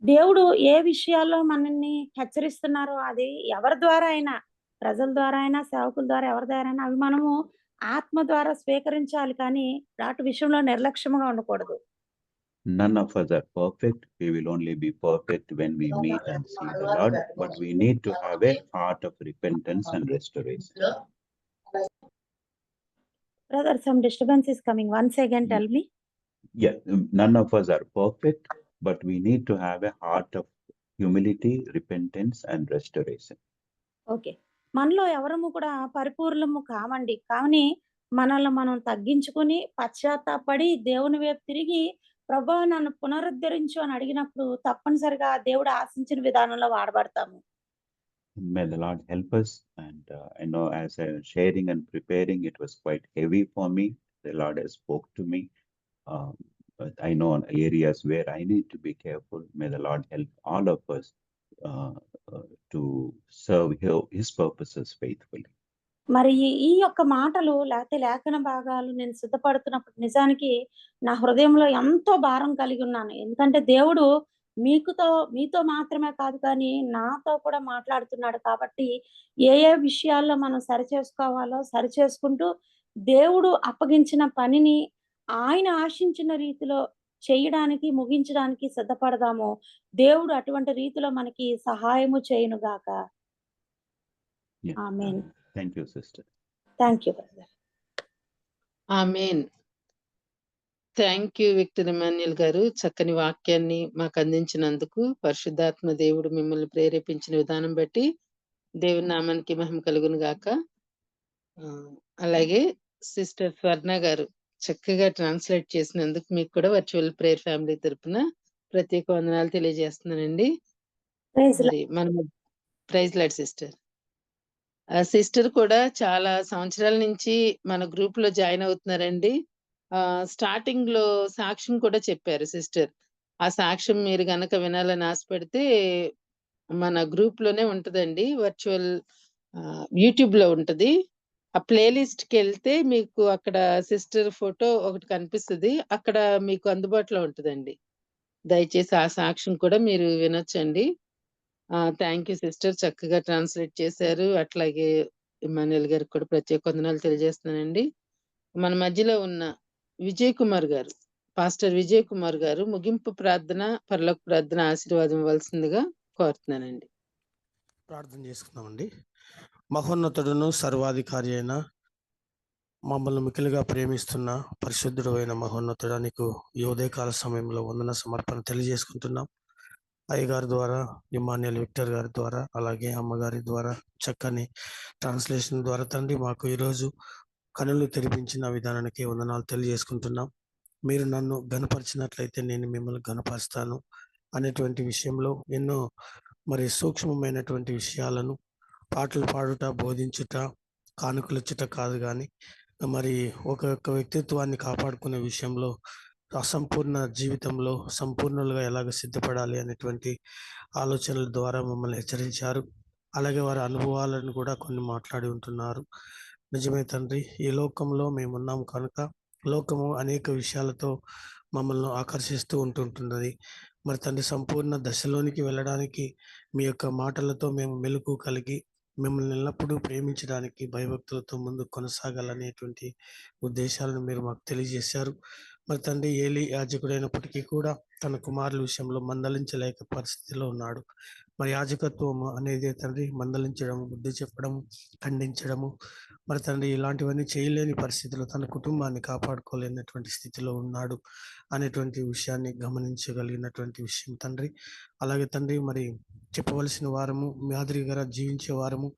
D: దేవుడు ఏ విషయాల్లో మనల్ని హెచ్చరిస్తున్నారో అది ఎవరి ద్వారా అయినా, ప్రజల ద్వారా అయినా, సేవకుల ద్వారా, ఎవరి ద్వారా అయినా అవి మనము ఆత్మ ద్వారా స్వీకరించాలి. కానీ వాటి విషయంలో నిర్లక్ష్యంగా ఉండకూడదు.
C: None of us are perfect. We will only be perfect when we meet and see the Lord. But we need to have a heart of repentance and restoration.
D: Brother, some disturbance is coming. Once again, tell me.
C: Yeah, none of us are perfect, but we need to have a heart of humility, repentance, and restoration.
D: Okay. మనలో ఎవరము కూడా పరిపూర్ణము కామండి. కానీ మనల్ని మనం తగ్గించుకుని పశ్చాత్తాపడి దేవుని వైపు తిరిగి ప్రభువా నన్ను పునరుద్ధరించు అని అడిగినప్పుడు తప్పనిసరిగా దేవుడు ఆశించిన విధానంలో వాడబడతాము.
C: May the Lord help us. And I know as I was sharing and preparing, it was quite heavy for me. The Lord has spoke to me. But I know on areas where I need to be careful. May the Lord help all of us to serve His purposes faithfully.
D: మరి ఈ యొక్క మాటలు లేకపోతే లేఖన భాగాలు నేను సిద్ధపడుతున్నప్పుడు నిజానికి నా హృదయంలో ఎంతో భారం కలిగి ఉన్నాను. ఎందుకంటే దేవుడు మీతో మాత్రమే కాదు కానీ నాతో కూడా మాట్లాడుతున్నాడు. కాబట్టి ఏ విషయాల్లో మనం సరిచేసుకోవాలో సరిచేసుకుంటూ దేవుడు అప్పగించిన పనిని ఆయన ఆశించిన రీతిలో చేయడానికి, ముగించడానికి సిద్ధపడదాము. దేవుడు అటువంటి రీతిలో మనకి సహాయము చేయును గాక. Amen.
C: Thank you, sister.
D: Thank you, brother.
E: Amen. Thank you Victor Emmanuel గారు, చక్కని వాక్యాన్ని మాకు అందించినందుకు. పరిశుద్ధాత్మ దేవుడు మిమ్మల్ని ప్రేరేపించిన విధానం బట్టి దేవుని నామానికి మహిమ కలుగును గాక. అలాగే సిస్టర్ స్వర్ణ గారు చక్కగా ట్రాన్స్లేట్ చేసినందుకు మీకు కూడా వర్చువల్ ప్రేయర్ ఫ్యామిలీ తరపున ప్రత్యేక వందనాలు తెలియజేస్తున్నానండి. మనం ప్రైజ్ లార్డ్ సిస్టర్. సిస్టర్ కూడా చాలా సంవత్సరాల నుంచి మన గ్రూప్ లో జాయిన్ అవుతున్నారండి. స్టార్టింగ్ లో సాక్ష్యం కూడా చెప్పారు సిస్టర్. ఆ సాక్ష్యం మీరు గనక వినాలని ఆశపడితే మన గ్రూప్ లోనే ఉంటదండి, వర్చువల్ యూట్యూబ్ లో ఉంటది. ఆ ప్లేలిస్ట్ కి వెళ్తే మీకు అక్కడ సిస్టర్ ఫోటో ఒకటి కనిపిస్తుంది, అక్కడ మీకు అందుబాటులో ఉంటదండి. దయచేసి ఆ సాక్ష్యం కూడా మీరు వినొచ్చండి. థ్యాంక్ యూ సిస్టర్, చక్కగా ట్రాన్స్లేట్ చేశారు. అట్లాగే ఇమాన్యుయల్ గారికి కూడా ప్రత్యేక వందనాలు తెలియజేస్తున్నానండి. మన మధ్యలో ఉన్న విజయ్ కుమార్ గారు, పాస్టర్ విజయ్ కుమార్ గారు ముగింపు ప్రార్థన, పరలోక ప్రార్థన ఆశీర్వాదం ఇవ్వాల్సిందిగా కోరుతున్నానండి.
F: ప్రార్థన చేసుకుందామండి. మహోన్నతుడును సర్వాధికారి అయిన మమ్మల్ని మిక్కిలిగా ప్రేమిస్తున్న పరిశుద్ధుడు అయిన మహోన్నతుడా, నీకు ఈ ఉదయకాల సమయంలో వందన సమర్పణ తెలియజేసుకుంటున్నాం. అయ్యగారి ద్వారా, ఇమాన్యుయల్ విక్టర్ గారి ద్వారా, అలాగే అమ్మగారి ద్వారా చక్కని ట్రాన్స్లేషన్ ద్వారా తండ్రి మాకు ఈరోజు కనులు తెరిపించిన విధానానికి వందనాలు తెలియజేసుకుంటున్నాం. మీరు నన్ను గనపరిచినట్లయితే నేను మిమ్మల్ని గనపరుస్తాను అనేటువంటి విషయంలో ఎన్నో మరి సూక్ష్మమైనటువంటి విషయాలను పాటలు పాడుట, బోధించుట, కానుకలిచ్చుట కాదు కానీ మరి ఒక వ్యక్తిత్వాన్ని కాపాడుకునే విషయంలో అసంపూర్ణ జీవితంలో సంపూర్ణులుగా ఎలాగ సిద్ధపడాలి అనేటువంటి ఆలోచనల ద్వారా మమ్మల్ని హెచ్చరించారు. అలాగే వారి అనుభవాలను కూడా కొన్ని మాట్లాడి ఉంటున్నారు. నిజమే తండ్రి, ఈ లోకంలో మేమున్నాం కనుక లోకము అనేక విషయాలతో మమ్మల్ని ఆకర్షిస్తూ ఉంటుంటున్నది. మరి తండ్రి సంపూర్ణ దశలోనికి వెళ్ళడానికి మీ యొక్క మాటలతో మేము మెలకు కలిగి మిమ్మల్ని ఎల్లప్పుడూ ప్రేమించడానికి భయభక్తులతో ముందు కొనసాగాలనేటువంటి ఉద్దేశాలను మీరు మాకు తెలియజేశారు. మరి తండ్రి ఏలి యాజకుడైనప్పటికీ కూడా తన కుమారుల విషయంలో మందలించలేక పరిస్థితిలో ఉన్నాడు. మరి యాజకత్వము అనేది తండ్రి మందలించడము, బుద్ధి చెప్పడము, ఖండించడము, మరి తండ్రి ఇలాంటివన్నీ చేయలేని పరిస్థితిలో తన కుటుంబాన్ని కాపాడుకోలేనటువంటి స్థితిలో ఉన్నాడు అనేటువంటి విషయాన్ని గమనించగలిగినటువంటి విషయం తండ్రి. అలాగే తండ్రి మరి చెప్పవలసిన వారము, మాదిరిగా జీవించే వారము,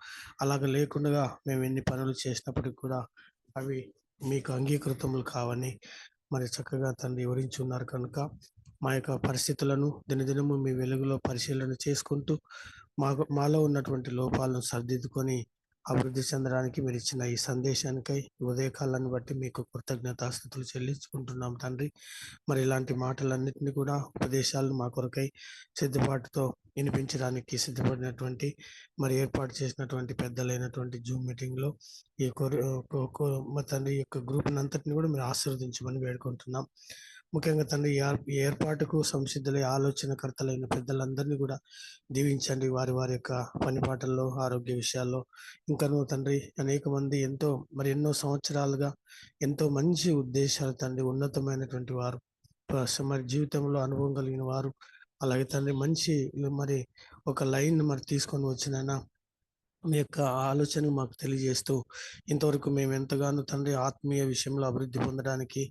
F: అలాగ లేకుండా మేము ఎన్ని పనులు చేసినప్పటికీ కూడా అవి మీకు అంగీకృతములు కావని మరి చక్కగా తండ్రి వివరించి ఉన్నారు కనుక మా యొక్క పరిస్థితులను దినదినము మీ వెలుగులో పరిశీలన చేసుకుంటూ మాలో ఉన్నటువంటి లోపాలను సరిదిద్దుకొని అభివృద్ధి చెందడానికి మీరు ఇచ్చిన ఈ సందేశానికై ఉదయకాలాన్ని బట్టి మీకు కృతజ్ఞతాస్తుతులు చెల్లించుకుంటున్నాం తండ్రి. మరి ఇలాంటి మాటలన్నింటినీ కూడా ఉపదేశాలను మా కొరకై సిద్ధపాటుతో వినిపించడానికి సిద్ధపడినటువంటి మరి ఏర్పాటు చేసినటువంటి పెద్దలైనటువంటి జూమ్ మీటింగ్లో ఈ తండ్రి యొక్క గ్రూప్ అంతటిని కూడా మీరు ఆశీర్వదించమని వేడుకుంటున్నాం. ముఖ్యంగా తండ్రి ఈ ఏర్పాటుకు సంసిద్ధులై ఆలోచనకర్తలైన పెద్దలందరినీ కూడా దీవించండి. వారి వారి యొక్క పనిపాటల్లో, ఆరోగ్య విషయాల్లో ఇంకనూ తండ్రి అనేక మంది ఎన్నో సంవత్సరాలుగా ఎంతో మంచి ఉద్దేశాలు తండ్రి, ఉన్నతమైనటువంటి వారు, మరి జీవితంలో అనుభవం కలిగిన వారు, అలాగే తండ్రి మంచి మరి ఒక లైన్ మరి తీసుకొని వచ్చినైనా మీ యొక్క ఆలోచన మాకు తెలియజేస్తూ ఇంతవరకు మేము ఎంతగానో తండ్రి ఆత్మీయ విషయంలో అభివృద్ధి పొందడానికి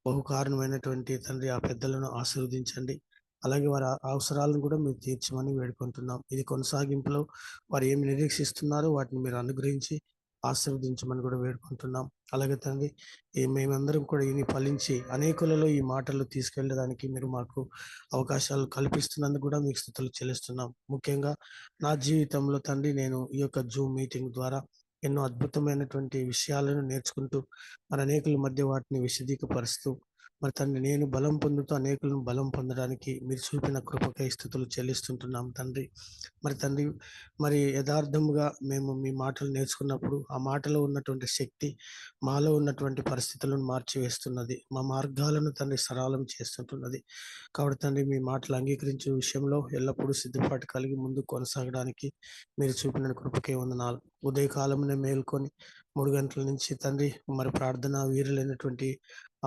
F: బహు కారణమైనటువంటి తండ్రి ఆ పెద్దలను ఆశీర్వదించండి. అలాగే వారి అవసరాలను కూడా మీరు తీర్చమని వేడుకుంటున్నాం. ఇది కొనసాగింపులో వారు ఏమి నిరీక్షిస్తున్నారో వాటిని మీరు అనుగ్రహించి ఆశీర్వదించమని కూడా వేడుకుంటున్నాం. అలాగే తండ్రి మేమందరం కూడా ఇని ఫలించి అనేకులలో ఈ మాటలు తీసుకెళ్ళడానికి మీరు మాకు అవకాశాలు కల్పిస్తున్నందుకు కూడా మీకు స్తుతులు చెల్లిస్తున్నాం. ముఖ్యంగా నా జీవితంలో తండ్రి నేను ఈ యొక్క జూమ్ మీటింగ్ ద్వారా ఎన్నో అద్భుతమైనటువంటి విషయాలను నేర్చుకుంటూ మరి అనేకుల మధ్య వాటిని విశదీకపరుస్తూ మరి తండ్రి నేను బలం పొందుతూ అనేకులను బలం పొందడానికి మీరు చూపిన కృపకై స్తుతులు చెల్లిస్తుంటున్నాం తండ్రి. మరి తండ్రి మరి యథార్థముగా మేము మీ మాటలు నేర్చుకున్నప్పుడు ఆ మాటలో ఉన్నటువంటి శక్తి మాలో ఉన్నటువంటి పరిస్థితులను మార్చివేస్తున్నది, మా మార్గాలను తండ్రి సరళం చేస్తుంటున్నది. కాబట్టి తండ్రి మీ మాటలు అంగీకరించే విషయంలో ఎల్లప్పుడూ సిద్ధపాటు కలిగి ముందు కొనసాగడానికి మీరు చూపిన కృపకే వందనాలు. ఉదయకాలమునే మేల్కొని 3 గంటల నుంచి తండ్రి మరి ప్రార్థన వీరులైనటువంటి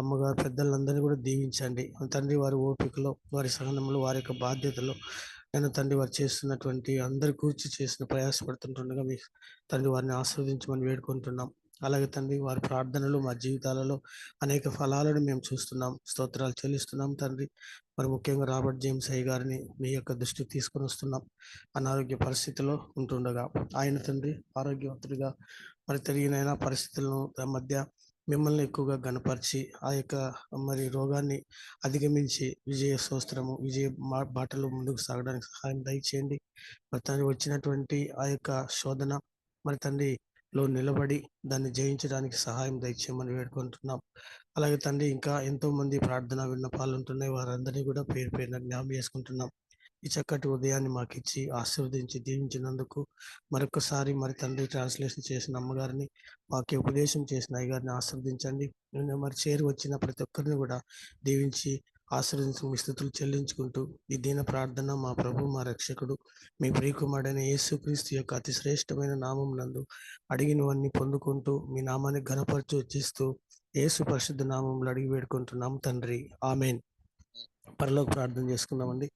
F: అమ్మగారు పెద్దలందరినీ కూడా దీవించండి తండ్రి. వారి ఓపికలో, వారి సహనంలో, వారి యొక్క బాధ్యతలో నేను తండ్రి వారు చేస్తున్నటువంటి అందరి కూర్చి చేసిన ప్రయాసపడుతుంటుండగా మీ తండ్రి వారిని ఆశీర్వదించమని వేడుకుంటున్నాం. అలాగే తండ్రి వారి ప్రార్థనలు మా జీవితాలలో అనేక ఫలాలను మేము చూస్తున్నాం, స్తోత్రాలు చెల్లిస్తున్నాం తండ్రి. మరి ముఖ్యంగా రాబర్ట్ జేమ్స్ అయ్య గారిని మీ యొక్క దృష్టికి తీసుకొని వస్తున్నాం. అనారోగ్య పరిస్థితిలో ఉంటుండగా ఆయన తండ్రి ఆరోగ్యవంతుడిగా మరి తిరిగినైనా పరిస్థితులను మధ్య మిమ్మల్ని ఎక్కువగా గనపరిచి ఆ యొక్క మరి రోగాన్ని అధిగమించి విజయ సూత్రము, విజయ బాటలో ముందుకు సాగడానికి సహాయం దయచేయండి. మరి తండ్రి వచ్చినటువంటి ఆ యొక్క శోధన మరి తండ్రిలో నిలబడి దాన్ని జయించడానికి సహాయం దయచేయమని వేడుకుంటున్నాం. అలాగే తండ్రి ఇంకా ఎంతో మంది ప్రార్థన విన్నపాలు ఉంటున్నాయి, వారందరినీ కూడా పేరు పేరున జ్ఞాపకం చేసుకుంటున్నాం. ఈ చక్కటి ఉదయాన్ని మాకు ఇచ్చి ఆశీర్వదించి దీవించినందుకు మరొకసారి మరి తండ్రి ట్రాన్స్లేషన్ చేసిన అమ్మగారిని, వాక్య ఉపదేశం చేసిన అయ్యగారిని ఆశీర్వదించండి. మరి చేరి వచ్చిన ప్రతి ఒక్కరిని కూడా దీవించి ఆశీర్వదించి మీ స్తుతులు చెల్లించుకుంటూ ఈ దీన ప్రార్థన మా ప్రభు మా రక్షకుడు మీ ప్రియకుమారుడైన యేసుక్రీస్తు యొక్క అతి శ్రేష్టమైన నామం నందు అడిగినవన్నీ పొందుకుంటూ మీ నామాన్ని ఘనపరచు వచ్చిస్తూ యేసు పరిశుద్ధ నామంలో అడిగి వేడుకుంటున్నాం తండ్రి, ఆమెన్. పరలోక ప్రార్థన చేసుకుందామండి.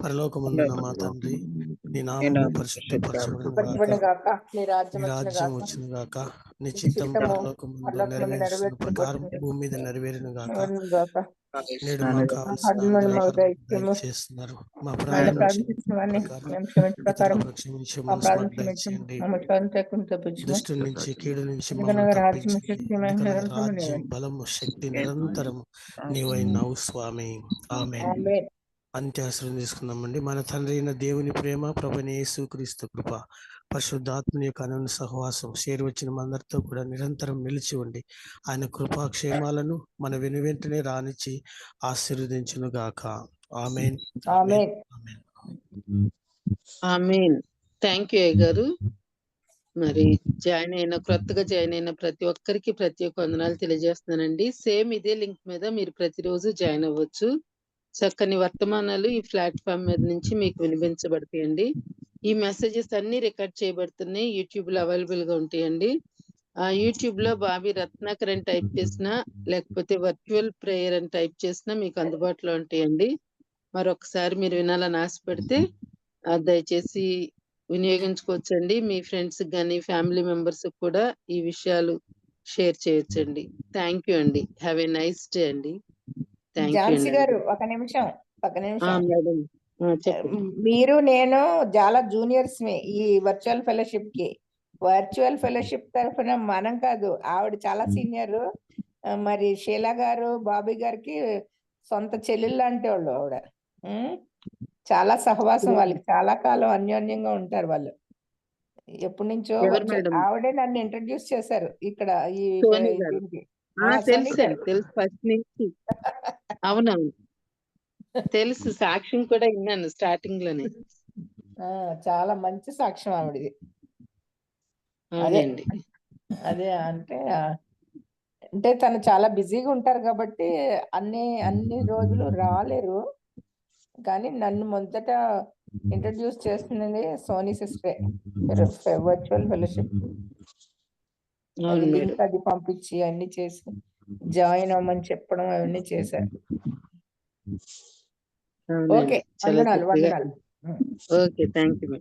F: పరలోకమందున్న మా తండ్రి, నీ నామము పరిశుద్ధపరచబడును గాక, నీ రాజ్యం వచ్చును గాక, నీ చిత్తం పరలోకమందు నెరవేర్చిన ప్రకారం భూమి మీద నెరవేరును గాక. నేడు మాకు కావాల్సిన చేస్తున్నారు, మా దుష్టు నుంచి కీడు నుంచి రాజ్యం బలము శక్తి నిరంతరము నీవైనావు స్వామి, ఆమేన్. అంత్యాశ్రయం తీసుకుందామండి. మన తండ్రి అయిన దేవుని ప్రేమ, ప్రభువైన యేసుక్రీస్తు కృప, పరిశుద్ధాత్మని యొక్క అన్యోన్య సహవాసం చేరి వచ్చిన మనందరితో కూడా నిరంతరం నిలిచి ఉండి ఆయన కృపాక్షేమాలను మన వెనువెంటనే రానిచ్చి ఆశీర్వదించును గాక. ఆమేన్, ఆమేన్, ఆమేన్.
E: ఆమేన్. థ్యాంక్ యూ అయ్య గారు. మరి కొత్తగా జాయిన్ అయిన ప్రతి ఒక్కరికి ప్రత్యేక వందనాలు తెలియజేస్తున్నానండి. సేమ్ ఇదే లింక్ మీద మీరు ప్రతిరోజు జాయిన్ అవ్వచ్చు. చక్కని వర్తమానాలు ఈ ప్లాట్ఫామ్ మీద నుంచి మీకు వినిపించబడతాయండి. ఈ మెసేజెస్ అన్ని రికార్డ్ చేయబడుతున్నాయి. యూట్యూబ్ లో అవైలబుల్ గా ఉంటాయండి. యూట్యూబ్ లో బాబీ రత్నాకర్ అని టైప్ చేసినా, లేకపోతే వర్చువల్ ప్రేయర్ అని టైప్ చేసినా మీకు అందుబాటులో ఉంటాయండి. మరొకసారి మీరు వినాలని ఆశపడితే దయచేసి వినియోగించుకోవచ్చండి. మీ ఫ్రెండ్స్ కానీ ఫ్యామిలీ మెంబర్స్ కూడా ఈ విషయాలు షేర్ చేయొచ్చండి. థ్యాంక్ యూ అండి. హ్యావ్ ఏ నైస్ డే అండి. థ్యాంక్ యూ
G: ఝాన్సీ
E: అండి.
G: గారు ఒక నిమిషం
E: మేడం చెప్పండి.
G: మీరు నేను చాలా జూనియర్స్ ఈ వర్చువల్ ఫెలోషిప్ కి. వర్చువల్ ఫెలోషిప్ తరఫున మనం కాదు, ఆవిడ చాలా సీనియర్. మరి షీలా గారు బాబీ గారికి సొంత చెల్లెళ్ళు లాంటి వాళ్ళు ఆవిడ. చాలా సహవాసం, వాళ్ళకి చాలా కాలం అన్యోన్యంగా ఉంటారు వాళ్ళు. ఎప్పటి నుంచో
E: ఎవరు మేడం?
G: ఆవిడే నన్ను ఇంట్రడ్యూస్ చేశారు ఇక్కడ ఈ
E: సోనీ గారు.
G: దీనికి.
E: తెలుసు అండి, తెలుసు ఫస్ట్ నుంచి. అవునవును తెలుసు, సాక్ష్యం కూడా విన్నాను స్టార్టింగ్ లోనే.
G: చాలా మంచి సాక్ష్యం ఆవిడది.
E: అవునండి.
G: అదే అంటే తను చాలా బిజీగా ఉంటారు కాబట్టి అన్ని రోజులు రాలేరు. కానీ నన్ను మొదట ఇంట్రడ్యూస్ చేస్తున్నది సోనీ సిస్టరే, వర్చువల్ ఫెలోషిప్. అది లింక్ అది పంపించి అన్ని చేసి జాయిన్ అవ్వమని చెప్పడం అవన్నీ చేశారు. ఓకే, వందనాలు.
E: Okay, thank you.